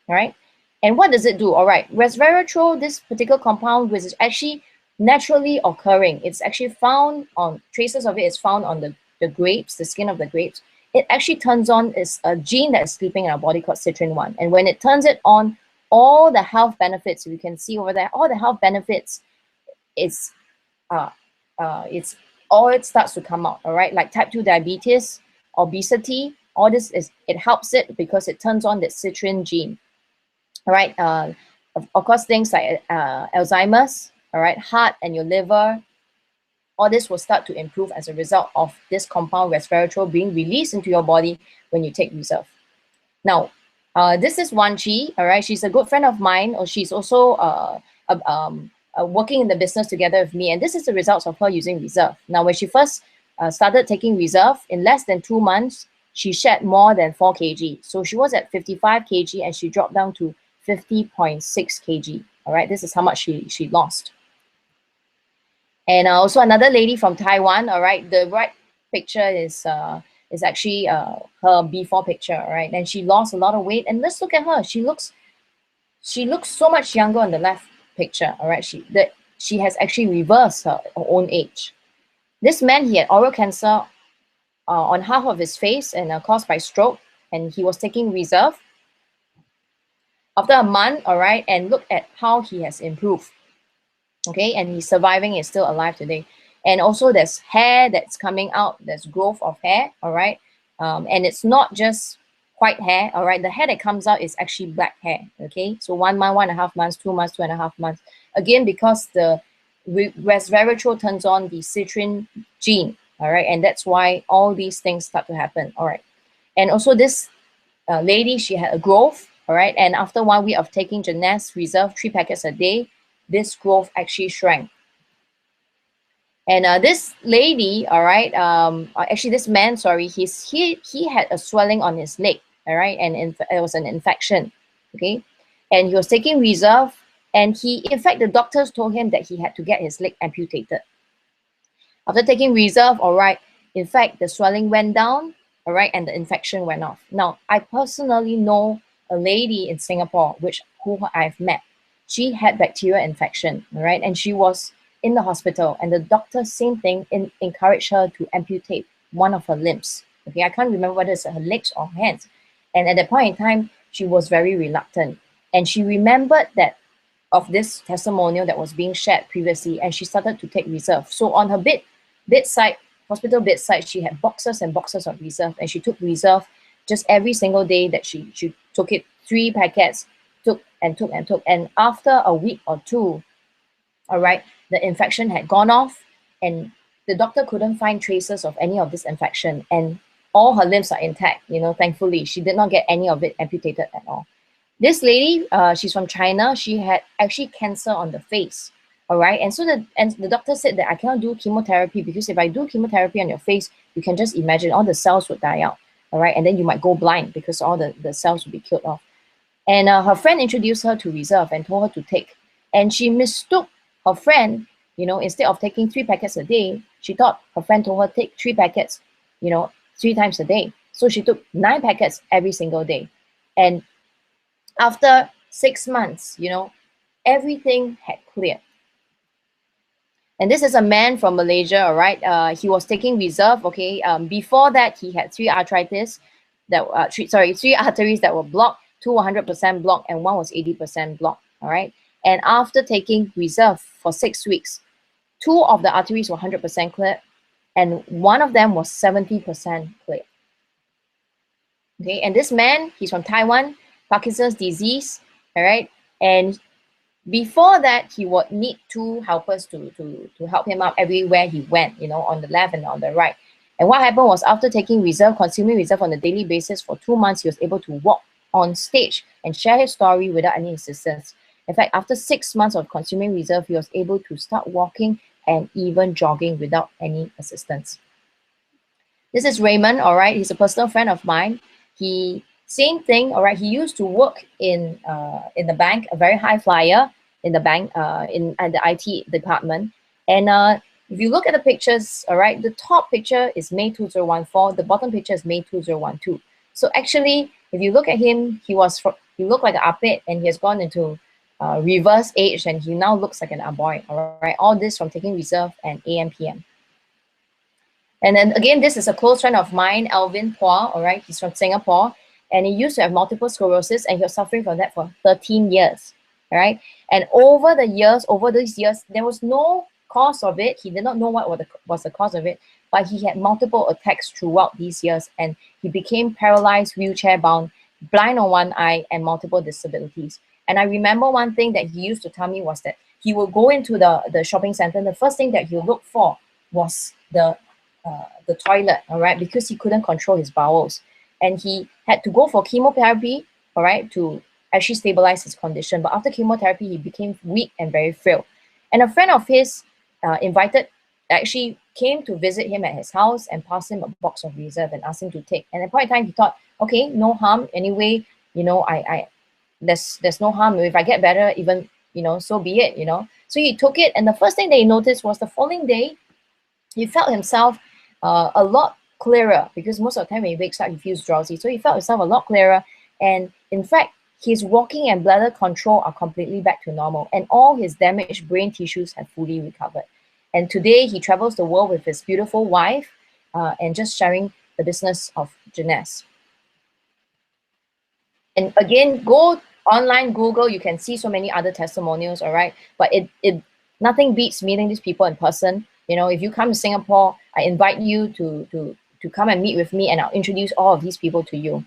All right. And what does it do? All right, resveratrol, this particular compound, which is actually naturally occurring. It's actually found on, traces of it is found on the grapes, the skin of the grapes. It actually turns on is a gene that is sleeping in our body called citrin-1. And when it turns it on, all the health benefits, you can see over there, all the health benefits is it's all it starts to come out, all right? Like type 2 diabetes, obesity, all this is, it helps it because it turns on that citrin gene, all right? Of course, things like Alzheimer's, all right, heart and your liver, all this will start to improve as a result of this compound resveratrol being released into your body when you take reserve. Now, this is Wan Chi, all right? She's a good friend of mine, or she's also working in the business together with me, and this is the results of her using reserve. Now, when she first started taking reserve, in less than 2 months, she shed more than 4 kg. So she was at 55 kg and she dropped down to 50.6 kg. All right, this is how much she lost. And also another lady from Taiwan, all right, the right picture is actually her before picture, all right, and she lost a lot of weight. And let's look at her. She looks so much younger on the left picture, all right. She has actually reversed her own age. This man, he had oral cancer on half of his face and caused by stroke, and he was taking reserve. After a month, all right, and look at how he has improved. Okay, and he's surviving, is still alive today. And also there's hair that's coming out, there's growth of hair, all right? And it's not just white hair, all right? The hair that comes out is actually black hair, okay? So 1 month, 1.5 months, 2 months, 2.5 months. Again, because the resveratrol turns on the citrin gene, all right? And that's why all these things start to happen, all right? And also this lady, she had a growth, all right? And after 1 week of taking Jeunesse Reserve 3 packets a day, this growth actually shrank. And this lady, all right, actually this man, sorry, he had a swelling on his leg, all right, and it was an infection, okay, and he was taking reserve, and in fact, the doctors told him that he had to get his leg amputated. After taking reserve, all right, in fact, the swelling went down, all right, and the infection went off. Now, I personally know a lady in Singapore, who I've met. She had bacterial infection, all right, and she was in the hospital, and the doctor, same thing, encouraged her to amputate one of her limbs. Okay, I can't remember whether it's her legs or hands. And at that point in time, she was very reluctant. And she remembered that of this testimonial that was being shared previously, and she started to take reserve. So on her bedside, hospital bedside, she had boxes and boxes of reserve, and she took reserve just every single day that she took it, 3 packets, took. And after a week or 2, all right, the infection had gone off, and the doctor couldn't find traces of any of this infection, and all her limbs are intact, you know, thankfully. She did not get any of it amputated at all. This lady, she's from China. She had actually cancer on the face, all right? And so the doctor said that I cannot do chemotherapy, because if I do chemotherapy on your face, you can just imagine all the cells would die out, all right? And then you might go blind because all the cells would be killed off. And her friend introduced her to reserve and told her to take. And she mistook her friend, you know, instead of taking 3 packets a day, she thought her friend told her take 3 packets, you know, 3 times a day. So she took 9 packets every single day. And after 6 months, you know, everything had cleared. And this is a man from Malaysia, all right? He was taking reserve, okay? Before that, he had 3 arthritis that 3 arteries that were blocked, 2 100% blocked, and 1 was 80% blocked, all right? And after taking reserve for 6 weeks, 2 of the arteries were 100% cleared, and 1 of them was 70% cleared. Okay, and this man, he's from Taiwan, Parkinson's disease, all right? And before that, he would need 2 helpers to help him out everywhere he went, you know, on the left and on the right. And what happened was, after taking reserve, consuming reserve on a daily basis for 2 months, he was able to walk on stage and share his story without any assistance. In fact, after 6 months of consuming reserve, he was able to start walking and even jogging without any assistance. This is Raymond, all right? He's a personal friend of mine. Same thing, all right? He used to work in the bank, a very high flyer in the bank, in the IT department. And if you look at the pictures, all right, the top picture is May 2014, the bottom picture is May 2012. So actually, if you look at him, he looked like an apet, and he has gone into reverse age, and he now looks like an aboy, all right? All this from taking Reserve and AMPM. And then again, this is a close friend of mine, Alvin Phua, all right? He's from Singapore, and he used to have multiple sclerosis, and he was suffering from that for 13 years, all right? And over these years, there was no cause of it. He did not know what was the cause of it, but he had multiple attacks throughout these years, and he became paralyzed, wheelchair bound, blind on one eye, and multiple disabilities. And I remember one thing that he used to tell me was that he would go into the shopping center, and the first thing that he would look for was the toilet, all right, because he couldn't control his bowels. And he had to go for chemotherapy, all right, to actually stabilize his condition. But after chemotherapy, he became weak and very frail. And a friend of his actually came to visit him at his house and passed him a box of Reserve and asked him to take. And at that point in time, he thought, okay, no harm. Anyway, you know, there's no harm. If I get better, even, you know, so be it, you know. So he took it, and the first thing that he noticed was the following day, he felt himself a lot clearer, because most of the time when he wakes up, he feels drowsy. So he felt himself a lot clearer. And in fact, his walking and bladder control are completely back to normal, and all his damaged brain tissues have fully recovered. And today he travels the world with his beautiful wife and just sharing the business of Jeunesse. And again, go online, Google, you can see so many other testimonials, all right? But nothing beats meeting these people in person. You know, if you come to Singapore, I invite you to come and meet with me, and I'll introduce all of these people to you.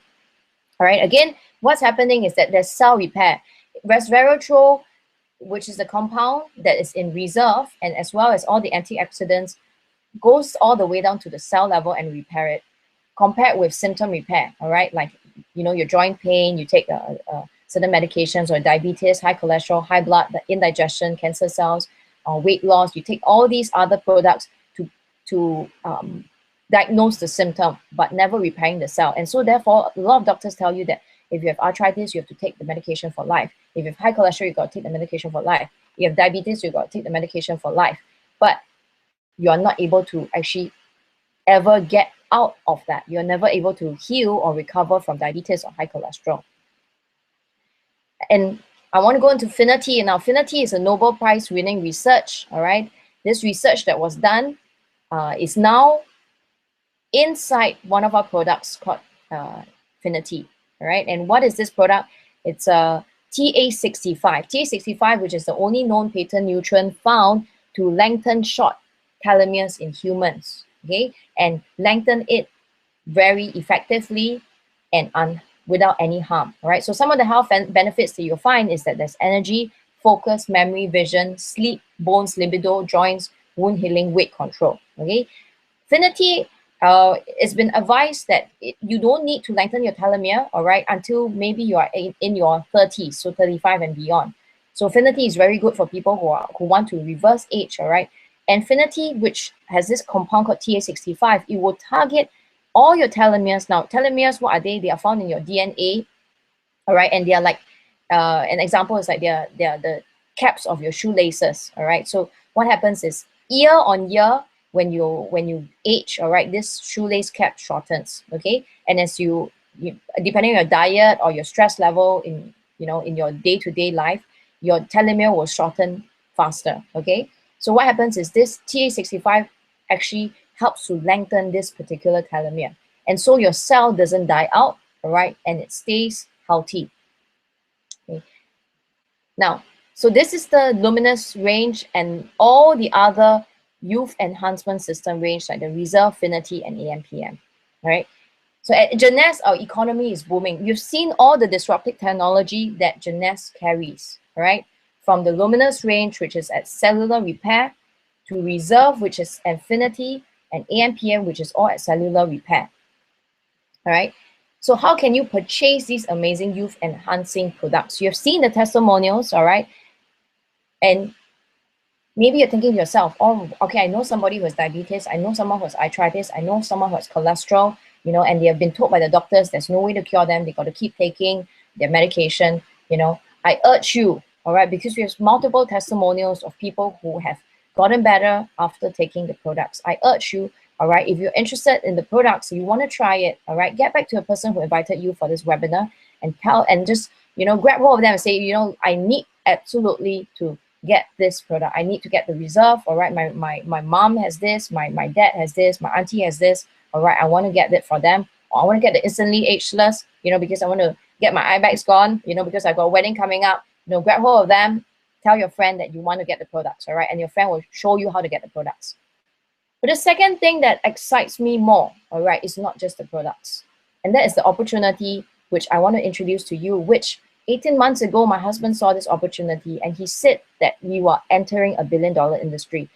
All right, again, what's happening is that there's cell repair. Resveratrol, which is the compound that is in Reserve, and as well as all the antioxidants, goes all the way down to the cell level and repair it, compared with symptom repair, all right? Like, you know, your joint pain, you take certain medications, or diabetes, high cholesterol, high blood, the indigestion, cancer cells, weight loss, you take all these other products to diagnose the symptom, but never repairing the cell. And so therefore, a lot of doctors tell you that if you have arthritis, you have to take the medication for life. If you have high cholesterol, you got to take the medication for life. If you have diabetes, you got to take the medication for life. But you are not able to actually ever get out of that. You're never able to heal or recover from diabetes or high cholesterol. And I want to go into Finity. Now, Finity is a Nobel Prize winning research, all right? This research that was done is now inside one of our products called Finity, all right? And what is this product? It's a TA65. TA65, which is the only known patent nutrient found to lengthen short telomeres in humans, okay? And lengthen it very effectively and without any harm, all right? So some of the health benefits that you'll find is that there's energy, focus, memory, vision, sleep, bones, libido, joints, wound healing, weight control, okay? Finity, it's been advised that you don't need to lengthen your telomere, all right, until maybe you are in your 30s, so 35 and beyond. So Finity is very good for people who want to reverse age, all right? And Finity, which has this compound called TA65, it will target all your telomeres. Now, telomeres, what are they? They are found in your DNA, all right? And they are like, an example is like they're the caps of your shoelaces, all right? So what happens is year on year, when you age, all right, this shoelace cap shortens, okay? And as you depending on your diet or your stress level in your day-to-day life, your telomere will shorten faster, okay? So what happens is this TA65 actually helps to lengthen this particular telomere. And so your cell doesn't die out, all right? And it stays healthy. Okay. Now, so this is the Luminous range and all the other youth enhancement system range like the Reserve, Finity, and AMPM, all right? So at Jeunesse, our economy is booming. You've seen all the disruptive technology that Jeunesse carries, all right? From the Luminous range, which is at cellular repair, to Reserve, which is Finity, and AMPM, which is all at cellular repair, all right? So how can you purchase these amazing youth enhancing products? You have seen the testimonials, all right? And maybe you're thinking to yourself, oh, okay, I know somebody who has diabetes, I know someone who has arthritis, I know someone who has cholesterol, you know, and they have been told by the doctors there's no way to cure them, they got to keep taking their medication, you know. I urge you, all right, because we have multiple testimonials of people who have gotten better after taking the products. I urge you, all right, if you're interested in the products, you want to try it, all right, get back to the person who invited you for this webinar and just, grab hold of them and say, I need absolutely to get this product. I need to get the reserve, all right? My mom has this, my dad has this, my auntie has this, all right? I want to get that for them. Or I want to get the instantly ageless, because I want to get my eye bags gone, because I've got a wedding coming up. Grab hold of them, tell your friend that you want to get the products, all right? And your friend will show you how to get the products. But the second thing that excites me more, all right, is not just the products. And that is the opportunity which I want to introduce to you, which 18 months ago, my husband saw this opportunity and he said that we were entering a $1 billion industry.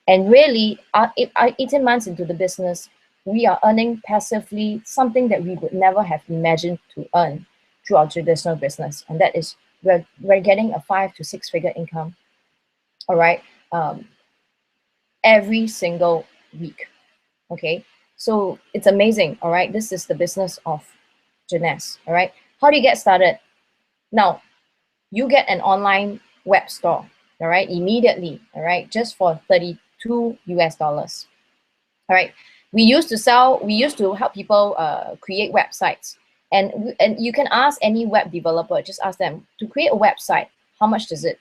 And really, 18 months into the business, we are earning passively something that we would never have imagined to earn through our traditional business. And that is we're getting a 5 to 6 figure income, all right, every single week, okay? So it's amazing, all right? This is the business of Jeunesse, all right? How do you get started? Now, you get an online web store, all right, immediately, all right, just for $32 US. All right, we used to help people create websites, and you can ask any web developer, just ask them to create a website. How much does it?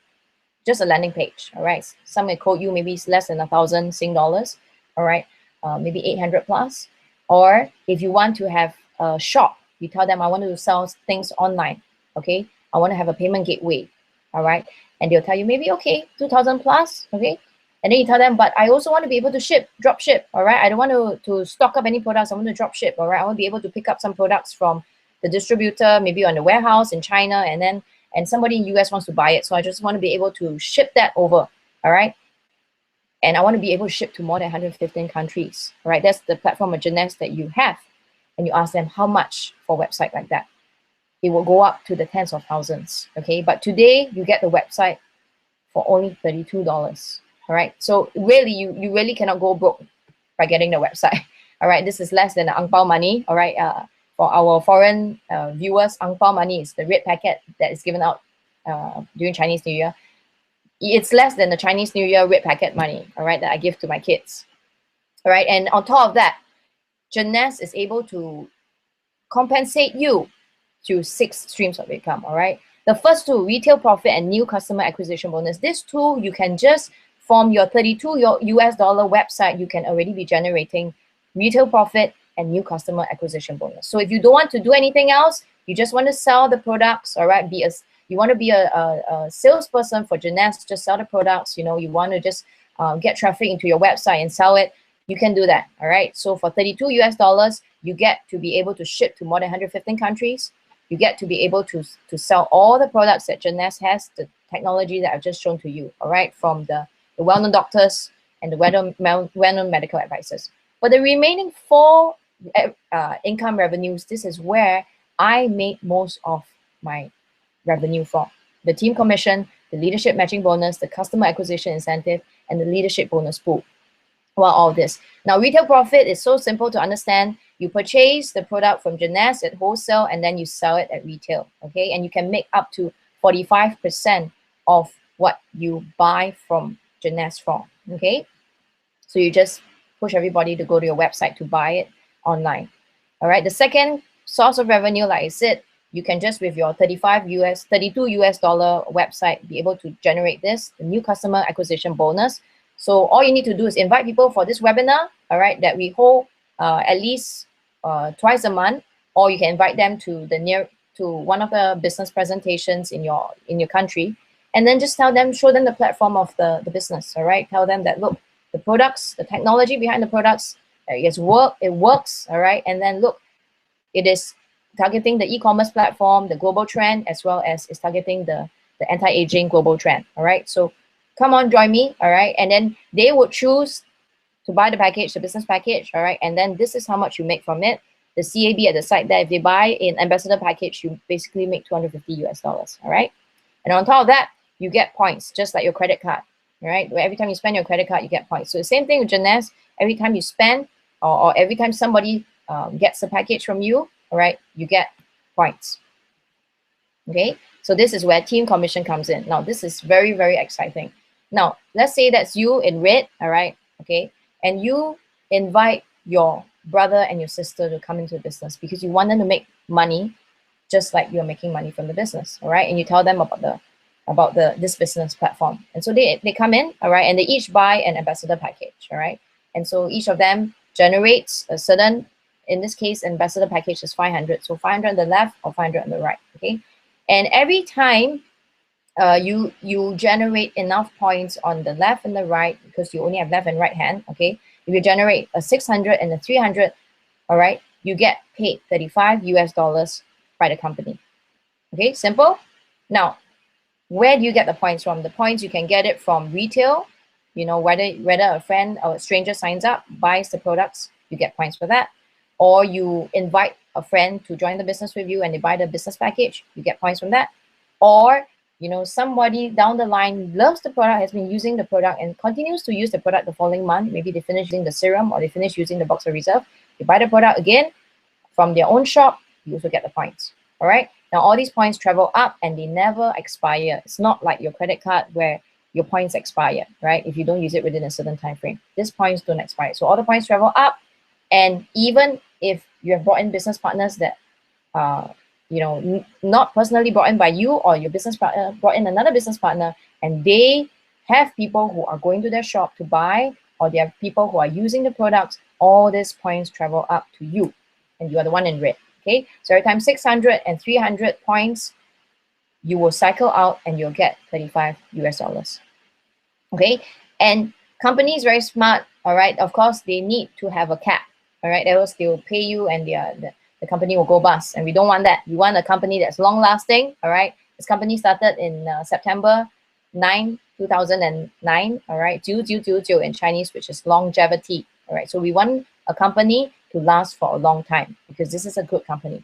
Just a landing page, all right. Some may quote you maybe it's less than 1,000 Sing dollars, all right, maybe 800 plus. Or if you want to have a shop, you tell them I want to sell things online, okay. I want to have a payment gateway, all right, and they'll tell you maybe okay 2,000 plus, okay. And then you tell them, but I also want to be able to drop ship, all right. I don't want to stock up any products. I want to drop ship, all right. I want to be able to pick up some products from the distributor, maybe on the warehouse in China, and somebody in US wants to buy it. So I just want to be able to ship that over, all right. And I want to be able to ship to more than 115 countries, all right. That's the platform of Jeunesse that you have. And you ask them how much for a website like that. It will go up to the tens of thousands, okay? But today, you get the website for only $32, all right? So really, you really cannot go broke by getting the website, all right? This is less than the ang pao money, all right? For our foreign viewers, ang pao money is the red packet that is given out during Chinese New Year. It's less than the Chinese New Year red packet money, all right, that I give to my kids, all right? And on top of that, Jeunesse is able to compensate you through 6 streams of income, all right? The first two, retail profit and new customer acquisition bonus. This two, you can just, from your $32 US website, you can already be generating retail profit and new customer acquisition bonus. So if you don't want to do anything else, you just want to sell the products, all right? You want to be a salesperson for Jeunesse, just sell the products, you want to just get traffic into your website and sell it, you can do that, all right? So for $32 US, you get to be able to ship to more than 115 countries. You get to be able to sell all the products that Jeunesse has, the technology that I've just shown to you, all right, from the well-known doctors and the well-known medical advisors. But the remaining 4 income revenues, this is where I made most of my revenue from. The team commission, the leadership matching bonus, the customer acquisition incentive, and the leadership bonus pool. Well, all this. Now, retail profit is so simple to understand. You purchase the product from Jeunesse at wholesale and then you sell it at retail, okay? And you can make up to 45% of what you buy from Jeunesse from, okay? So you just push everybody to go to your website to buy it online, all right? The second source of revenue, like I said, you can just with your $32 US website be able to generate this, the new customer acquisition bonus. So all you need to do is invite people for this webinar, all right, that we hold at least twice a month, or you can invite them to one of the business presentations in your country, and then just show them the platform of the business, all right? Tell them that, look, the products, the technology behind the products, it works, all right? And then look, it is targeting the e-commerce platform, the global trend, as well as it's targeting the anti-aging global trend, all right? So come on, join me, all right? And then they would choose to buy the package, the business package, all right? And then this is how much you make from it. The CAB at the site there, if they buy an ambassador package, you basically make $250 US, all right? And on top of that, you get points, just like your credit card, all right? Where every time you spend your credit card, you get points. So the same thing with Jeunesse, every time you spend or every time somebody gets a package from you, all right, you get points, okay? So this is where team commission comes in. Now, this is very, very exciting. Now, let's say that's you in red, all right, okay, and you invite your brother and your sister to come into the business because you want them to make money just like you're making money from the business, all right, and you tell them about this business platform. And so they come in, all right, and they each buy an ambassador package, all right, and so each of them generates a certain, in this case, ambassador package is 500, so 500 on the left or 500 on the right, okay, and every time you generate enough points on the left and the right, because you only have left and right hand, okay, if you generate a 600 and a 300, all right, you get paid 35 US dollars by the company. Okay, simple. Now, where do you get the points from? The points, you can get it from retail, you know, whether a friend or a stranger signs up, buys the products, you get points for that. Or you invite a friend to join the business with you and they buy the business package, you get points from that. Or, you know, somebody down the line loves the product, has been using the product and continues to use the product the following month. Maybe they finish using the serum or they finish using the Boxer Reserve. They buy the product again from their own shop, you also get the points. All right. Now, all these points travel up and they never expire. It's not like your credit card where your points expire, right? If you don't use it within a certain time frame. These points don't expire. So all the points travel up. And even if you have brought in business partners that you know, not personally brought in by you, or your business partner brought in another business partner, and they have people who are going to their shop to buy, or they have people who are using the products, all these points travel up to you, and you are the one in red. Okay, so every time 600 and 300 points, you will cycle out and you'll get 35 US dollars. Okay, and companies very smart. All right, of course they need to have a cap. All right, else they will pay you and the company will go bust, and we don't want that. We want a company that's long lasting. All right, this company started in September 9, 2009. All right, 9in Chinese, which is longevity. All right, so we want a company to last for a long time because this is a good company.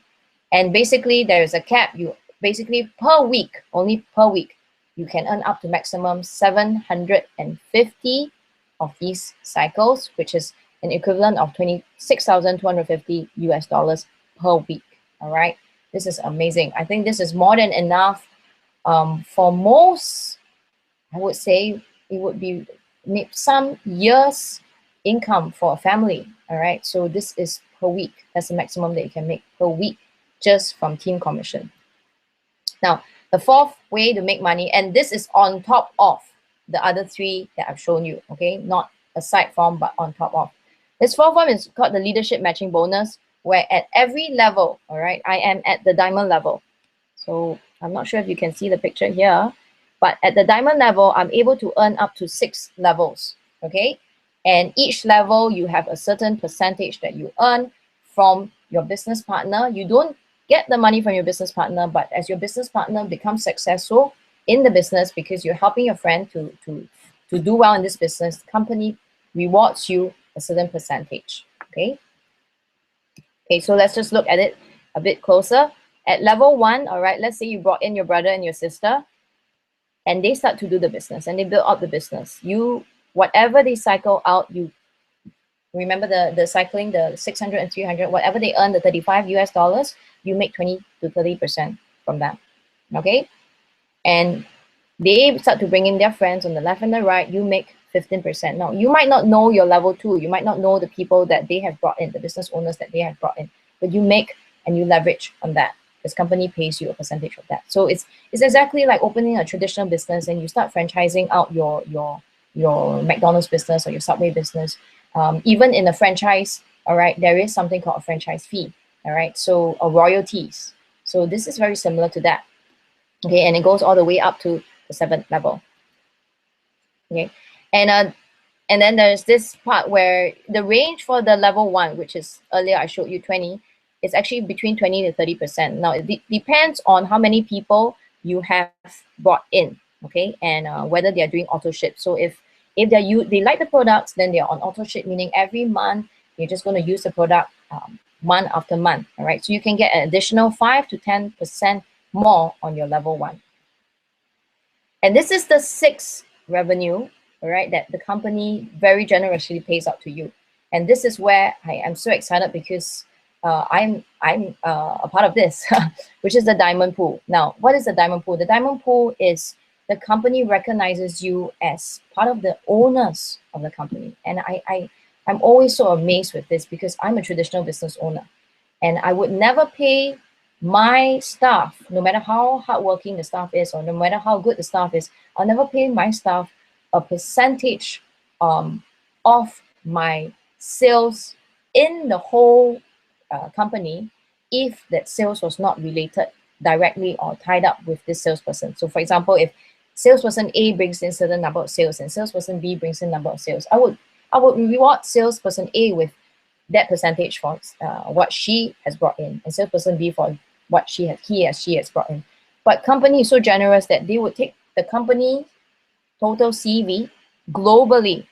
And basically there is a cap. You basically per week, only per week, you can earn up to maximum 750 of these cycles, which is an equivalent of 26,250 US dollars per week. All right, this is amazing. I think this is more than enough for most. I would say it would be some years income for a family. All right, so this is per week. That's the maximum that you can make per week just from team commission. Now, the fourth way to make money, and this is on top of the other three that I've shown you, okay, not aside from but on top of. This fourth one is called the leadership matching bonus, where at every level, all right, I am at the diamond level. So I'm not sure if you can see the picture here, but at the diamond level, I'm able to earn up to 6 levels, okay? And each level, you have a certain percentage that you earn from your business partner. You don't get the money from your business partner, but as your business partner becomes successful in the business because you're helping your friend to do well in this business, the company rewards you a certain percentage, okay? Okay, so let's just look at it a bit closer. At level 1, all right, let's say you brought in your brother and your sister, and they start to do the business and they build up the business. You, whatever they cycle out, you remember the cycling, the 600 and 300, whatever they earn, the 35 US dollars, you make 20 to 30% from that, okay? And they start to bring in their friends on the left and the right, you make 15%. Now, you might not know your level 2, you might not know the people that they have brought in, the business owners that they have brought in, but you make and you leverage on that. This company pays you a percentage of that. So it's exactly like opening a traditional business and you start franchising out your McDonald's business or your Subway business. Even in a franchise, all right, there is something called a franchise fee, all right, so royalties. So this is very similar to that, okay, and it goes all the way up to the 7th level, okay, and then there's this part where the range for the level 1, which is earlier I showed you 20, is actually between 20 to 30%. Now it depends on how many people you have brought in, okay, and whether they are doing auto ship. So if they like the products, then they are on auto ship, meaning every month you're just going to use the product month after month, all right? So you can get an additional 5 to 10% more on your level 1. And this is the 6th revenue, all right, that the company very generously pays out to you. And this is where I am so excited because I'm a part of this, which is the diamond pool. Now, what is the diamond pool? The diamond pool is the company recognizes you as part of the owners of the company. And I'm always so amazed with this because I'm a traditional business owner. And I would never pay my staff, no matter how hardworking the staff is or no matter how good the staff is, I'll never pay my staff a percentage of my sales in the whole company if that sales was not related directly or tied up with this salesperson. So for example, if salesperson A brings in certain number of sales and salesperson B brings in number of sales, I would reward salesperson A with that percentage for what she has brought in, and salesperson B for what she has brought in. But company is so generous that they would take the company total CV globally,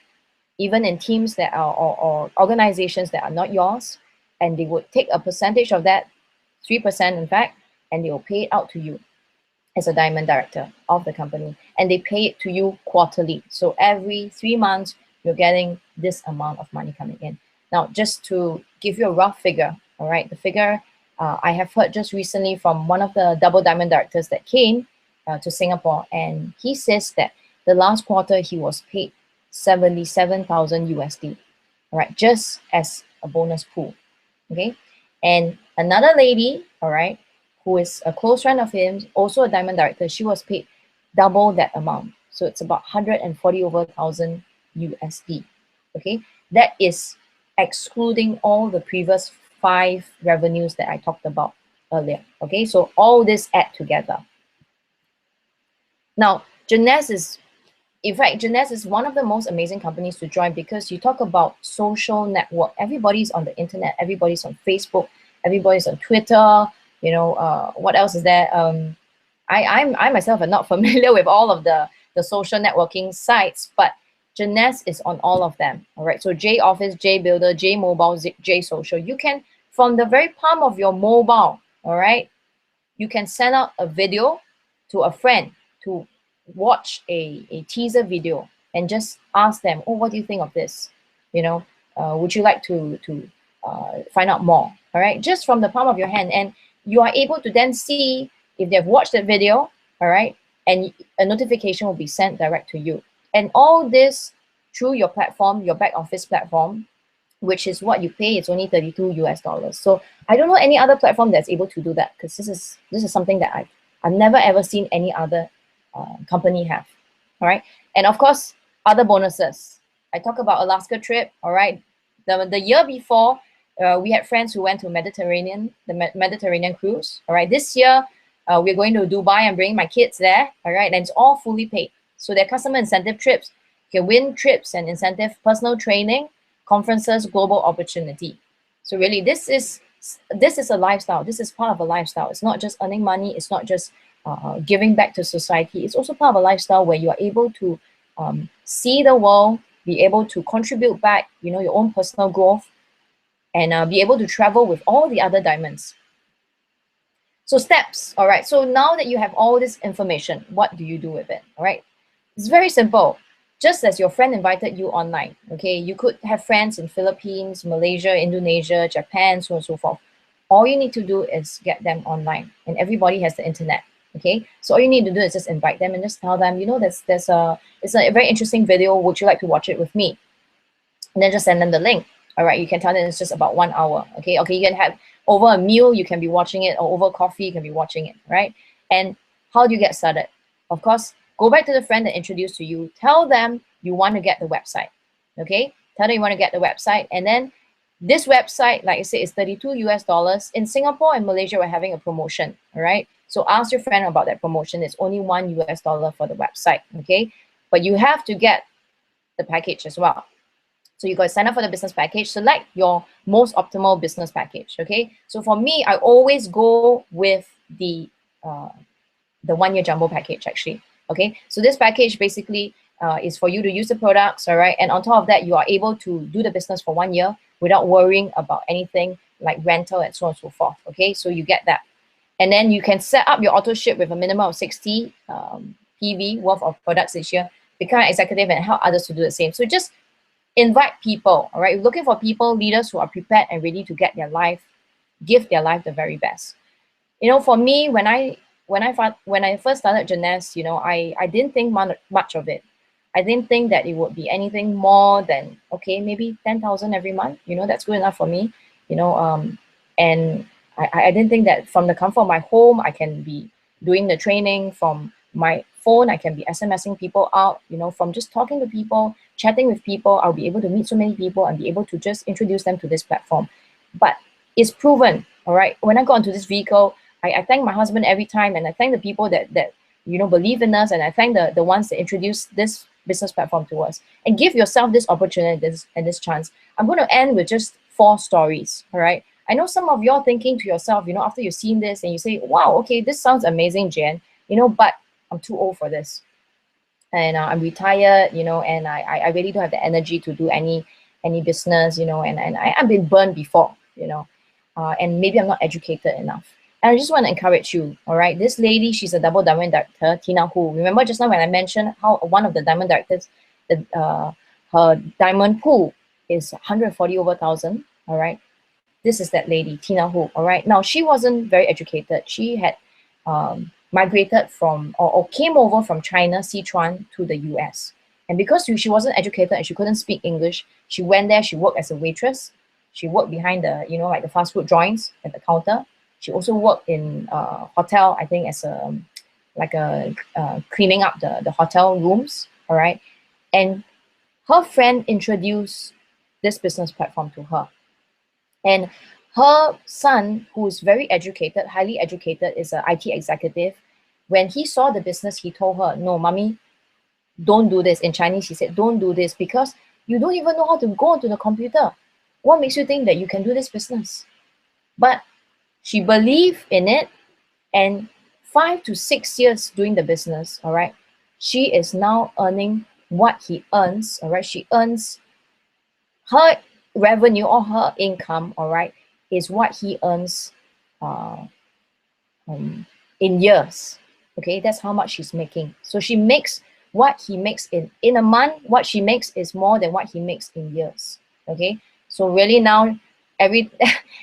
even in teams that are or organizations that are not yours, and they would take a percentage of that, 3% in fact, and they will pay it out to you as a diamond director of the company, and they pay it to you quarterly. So every 3 months, you're getting this amount of money coming in. Now, just to give you a rough figure, all right, the figure I have heard just recently from one of the double diamond directors that came to Singapore, and he says that the last quarter he was paid 77,000 USD, all right, just as a bonus pool, okay? And another lady, all right, who is a close friend of him, also a diamond director, she was paid double that amount. So it's about 140 over thousand USD, okay? That is excluding all the previous 5 revenues that I talked about earlier, okay? So all this add together. Now, Jeunesse is, in fact, Jeunesse is one of the most amazing companies to join because you talk about social network. Everybody's on the internet, everybody's on Facebook, everybody's on Twitter, you know, what else is there? I myself am not familiar with all of the social networking sites, but Jeunesse is on all of them, all right? So J Office, J Builder, J Mobile, J Social. You can, from the very palm of your mobile, all right, you can send out a video to a friend to watch a teaser video and just ask them, oh, what do you think of this? You know, would you like to find out more? All right, just from the palm of your hand. And you are able to then see if they've watched that video, all right, and a notification will be sent direct to you. And all this through your platform, your back office platform, which is what you pay. It's only 32 US dollars. So I don't know any other platform that's able to do that, because this is something that I've never ever seen any other company have. All right, and of course other bonuses. I talk about Alaska trip. All right, the year before we had friends who went to the Mediterranean cruise. All right, this year we're going to Dubai and bringing my kids there. All right, and it's all fully paid. So they're customer incentive trips. You can win trips and incentive personal training, conferences, global opportunity. So really, this is a lifestyle. This is part of a lifestyle. It's not just earning money. It's not just giving back to society. It's also part of a lifestyle where you are able to see the world, be able to contribute back, you know, your own personal growth, and be able to travel with all the other diamonds. So steps, all right. So now that you have all this information, what do you do with it? All right. It's very simple. Just as your friend invited you online, okay, you could have friends in Philippines, Malaysia, Indonesia, Japan, so on and so forth. All you need to do is get them online, and everybody has the internet, okay? So all you need to do is just invite them and just tell them, you know, it's a very interesting video. Would you like to watch it with me? And then just send them the link. All right, you can tell them it's just about 1 hour, okay? Okay, you can have over a meal, you can be watching it, or over coffee, you can be watching it, right? And how do you get started? Of course, go back to the friend that introduced to you. Tell them you want to get the website, okay? Tell them you want to get the website. And then this website, like I said, is 32 US dollars. In Singapore and Malaysia, we're having a promotion, all right? So ask your friend about that promotion. It's only $1 US for the website, okay? But you have to get the package as well. So you got to sign up for the business package. Select your most optimal business package, okay? So for me, I always go with the 1 year jumbo package, actually. Okay, so this package basically is for you to use the products, all right? And on top of that, you are able to do the business for 1 year without worrying about anything like rental and so on and so forth, okay? So you get that. And then you can set up your auto ship with a minimum of 60 PV worth of products each year, become an executive and help others to do the same. So just invite people, all right? You're looking for people, leaders who are prepared and ready to give their life the very best. You know, for me, when I when I first started Jeunesse, you know, I didn't think much of it. I didn't think that it would be anything more than, okay, maybe 10,000 every month. You know, that's good enough for me. You know, and I didn't think that from the comfort of my home, I can be doing the training from my phone. I can be SMSing people out. You know, from just talking to people, chatting with people, I'll be able to meet so many people and be able to just introduce them to this platform. But it's proven, all right. When I got into this vehicle, I thank my husband every time, and I thank the people that you know believe in us, and I thank the ones that introduce this business platform to us. And give yourself this opportunity and this chance. I'm going to end with just 4 stories, all right. I know some of y'all thinking to yourself, you know, after you've seen this and you say, wow, okay, this sounds amazing, Jen, you know, but I'm too old for this, and I'm retired, you know, and I really don't have the energy to do any business, you know, and I've been burned before, you know, and maybe I'm not educated enough. And I just want to encourage you, all right? This lady, she's a double diamond director, Tina Hu. Remember just now when I mentioned how one of the diamond directors, her diamond pool is 140 over thousand, all right? This is that lady, Tina Hu, all right? Now, she wasn't very educated. She had migrated from, or came over from China, Sichuan, to the US. And because she wasn't educated and she couldn't speak English, she went there, she worked as a waitress. She worked behind the, you know, like the fast food joints at the counter. She also worked in hotel, I think as a, like a, cleaning up the hotel rooms, all right? And her friend introduced this business platform to her. And her son, who is very educated, highly educated, is an IT executive. When he saw the business, he told her, no, mommy, don't do this. In Chinese, he said, don't do this because you don't even know how to go onto the computer. What makes you think that you can do this business? But she believed in it, and 5 to 6 years doing the business, all right, she is now earning what he earns, all right? She earns her revenue or her income, all right, is what he earns uh, in years. Okay, that's how much she's making. So she makes what he makes in a month. What she makes is more than what he makes in years. Okay, so really now, I mean,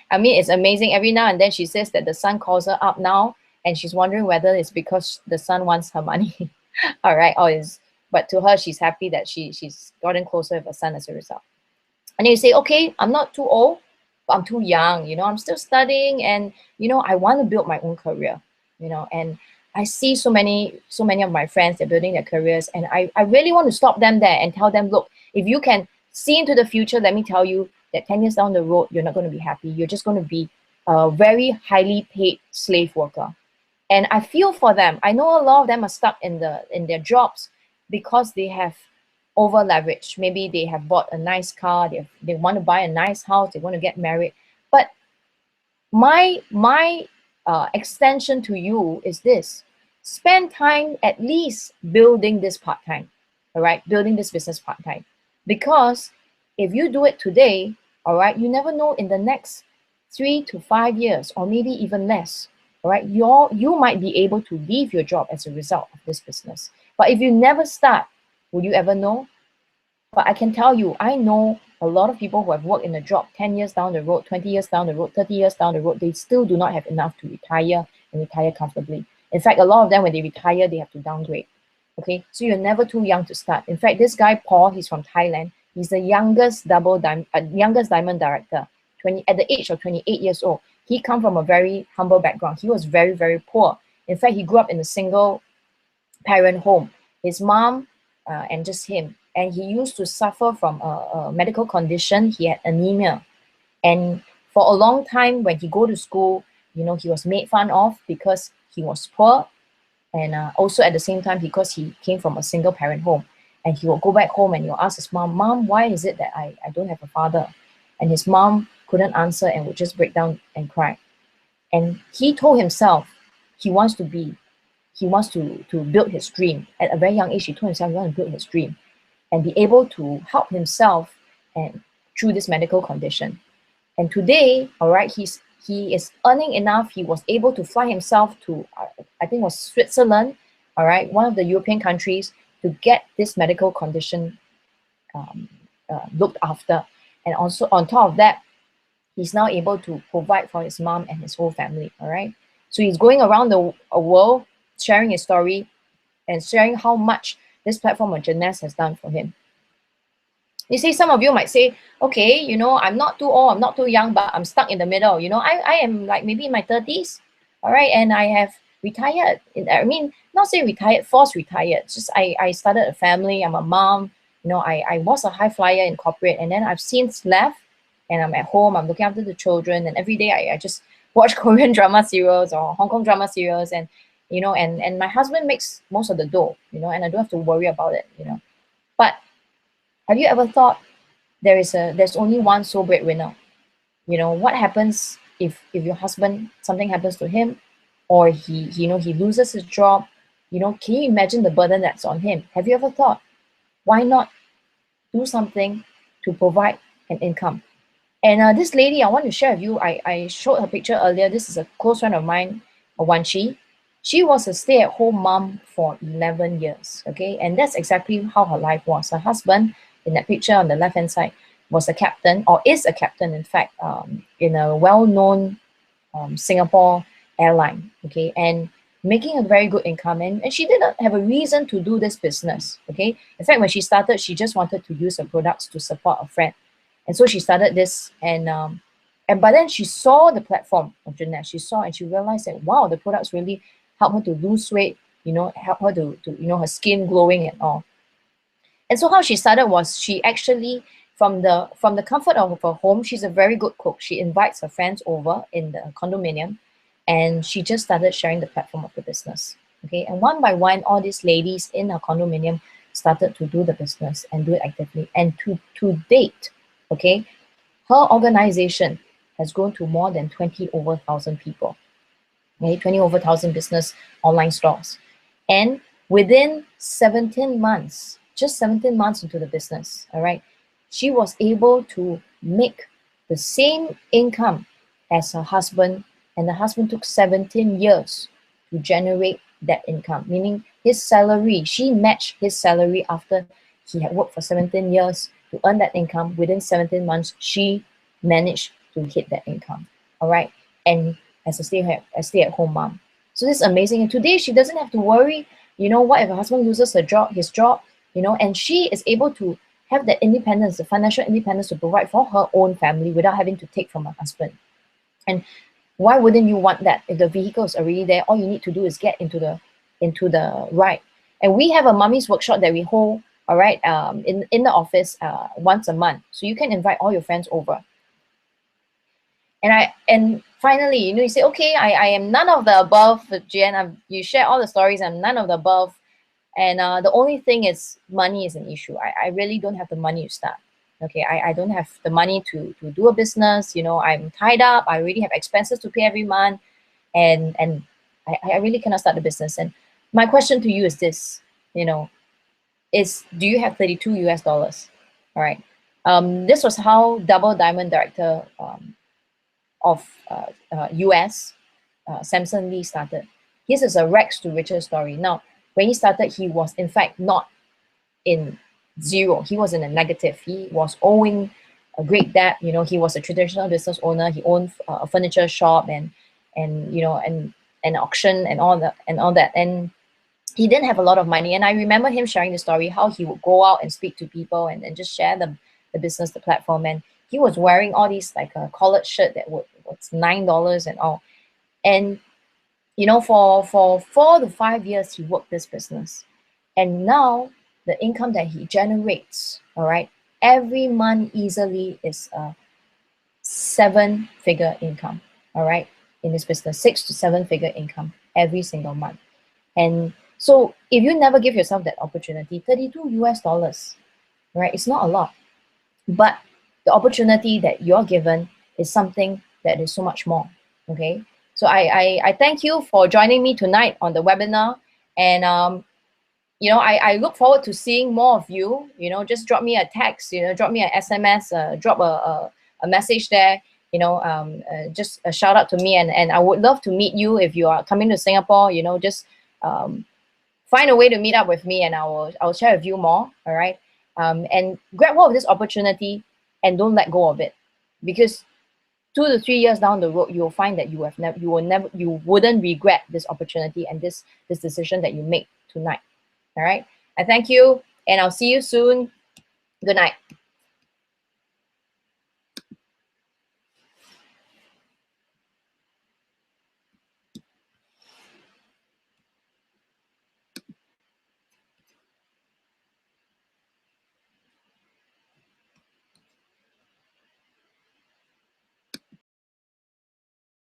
it's amazing. Every now and then she says that the son calls her up now, and she's wondering whether it's because the son wants her money. All right, or is, but to her, she's happy that she's gotten closer with her son as a result. And then you say, okay, I'm not too old, but I'm too young, you know, I'm still studying, and, you know, I want to build my own career, you know, and I see so many of my friends, they're building their careers, and I really want to stop them there and tell them, look, if you can see into the future, let me tell you that 10 years down the road, you're not going to be happy. You're just going to be a very highly paid slave worker. And I feel for them. I know a lot of them are stuck in their jobs because they have over leveraged. Maybe they have bought a nice car, they want to buy a nice house, they want to get married. But my extension to you is this: spend time at least building this part-time, all right, building this business part-time. Because if you do it today, all right, you never know in the next 3 to 5 years, or maybe even less, all right, you might be able to leave your job as a result of this business. But if you never start, will you ever know? But I can tell you, I know a lot of people who have worked in a job 10 years down the road, 20 years down the road, 30 years down the road, they still do not have enough to retire and retire comfortably. In fact, a lot of them, when they retire, they have to downgrade. Okay, so you're never too young to start. In fact, this guy, Paul, he's from Thailand. He's the youngest youngest diamond director, at the age of 28 years old. He come from a very humble background. He was very, very poor. In fact, he grew up in a single parent home. His mom and just him. And he used to suffer from a medical condition. He had anemia. And for a long time, when he go to school, you know, he was made fun of because he was poor. And also at the same time, because he came from a single parent home. And he will go back home and he'll ask his mom, Mom, why is it that I don't have a father? And his mom couldn't answer and would just break down and cry. And he told himself he wants to build his dream. At a very young age, he told himself he wants to build his dream and be able to help himself and through this medical condition. And today, all right, he is earning enough. He was able to fly himself to, I think it was Switzerland, all right, one of the European countries, to get this medical condition looked after. And also on top of that, he's now able to provide for his mom and his whole family, all right? So he's going around the world sharing his story and sharing how much this platform of Jeunesse has done for him. You see, some of you might say, okay, you know, I'm not too old, I'm not too young, but I'm stuck in the middle. You know, I am like maybe in my 30s, all right, and I have retired. I mean, not say retired, forced retired. It's just I started a family, I'm a mom, you know, I was a high flyer in corporate, and then I've since left, and I'm at home, I'm looking after the children, and every day I just watch Korean drama serials or Hong Kong drama serials, and you know, and my husband makes most of the dough, you know, and I don't have to worry about it, you know. But have you ever thought there's only one sole breadwinner? You know, what happens if your husband, something happens to him, or he you know, he loses his job? You know, can you imagine the burden that's on him? Have you ever thought, why not do something to provide an income? And this lady, I want to share with you, I showed her picture earlier. This is a close friend of mine, Wan Chi. She was a stay-at-home mom for 11 years, okay? And that's exactly how her life was. Her husband, in that picture on the left-hand side, was a captain, or is a captain, in fact, in a well-known Singapore airline, okay? And making a very good income. And she didn't have a reason to do this business, okay? In fact, when she started, she just wanted to use her products to support a friend. And so she started this, and by then she saw the platform of Jeunesse. She saw and she realized that, wow, the products really help her to lose weight, you know, help her to you know, her skin glowing and all. And so how she started was, she actually, from the comfort of her home, she's a very good cook. She invites her friends over in the condominium, and she just started sharing the platform of the business. Okay, and one by one, all these ladies in her condominium started to do the business and do it actively. And to date, okay, her organization has grown to more than 20 over 1,000 people. Okay, 20 over 1,000 business online stores. And within 17 months, just 17 months into the business, all right, she was able to make the same income as her husband, and the husband took 17 years to generate that income, meaning his salary, she matched his salary after he had worked for 17 years to earn that income. Within 17 months, she managed to hit that income, all right, and as a stay-at-home mom. So this is amazing. And today she doesn't have to worry, you know, what if her husband loses his job, you know, and she is able to have that independence, the financial independence, to provide for her own family without having to take from her husband. And why wouldn't you want that? If the vehicle is already there, all you need to do is get into the ride. And we have a mummy's workshop that we hold, all right, in the office once a month. So you can invite all your friends over. And finally, you know, you say, okay, I am none of the above, Jen. You share all the stories. I'm none of the above. And the only thing is, money is an issue. I really don't have the money to start. Okay, I don't have the money to do a business. You know, I'm tied up. I already have expenses to pay every month. And I really cannot start the business. And my question to you is this, you know, do you have 32 US dollars? All right. This was how Double Diamond director of US, Samson Lee, started. His is a rags to riches story. Now, when he started, he was in fact not in zero. He was in a negative. He was owing a great debt. You know, he was a traditional business owner. He owned a furniture shop and you know, and an auction and all that. And he didn't have a lot of money. And I remember him sharing the story, how he would go out and speak to people and just share the business, the platform. And he was wearing all these, like a collared shirt that was $9 and all. And you know, for 4 to 5 years, he worked this business. And now the income that he generates, all right, every month easily is a 7-figure income, all right, in this business, 6 to 7-figure income every single month. And so if you never give yourself that opportunity, 32 US dollars, right, it's not a lot. But the opportunity that you're given is something that is so much more, okay? So I thank you for joining me tonight on the webinar. And, you know, I look forward to seeing more of you. You know, just drop me a text, you know, drop me an SMS, drop a message there, you know, just a shout out to me. And I would love to meet you if you are coming to Singapore. You know, just find a way to meet up with me, and I'll share with you more, all right? And grab hold of this opportunity and don't let go of it, because 2 to 3 years down the road, you'll find that you wouldn't regret this opportunity and this decision that you make tonight. All right. I thank you, and I'll see you soon. Good night.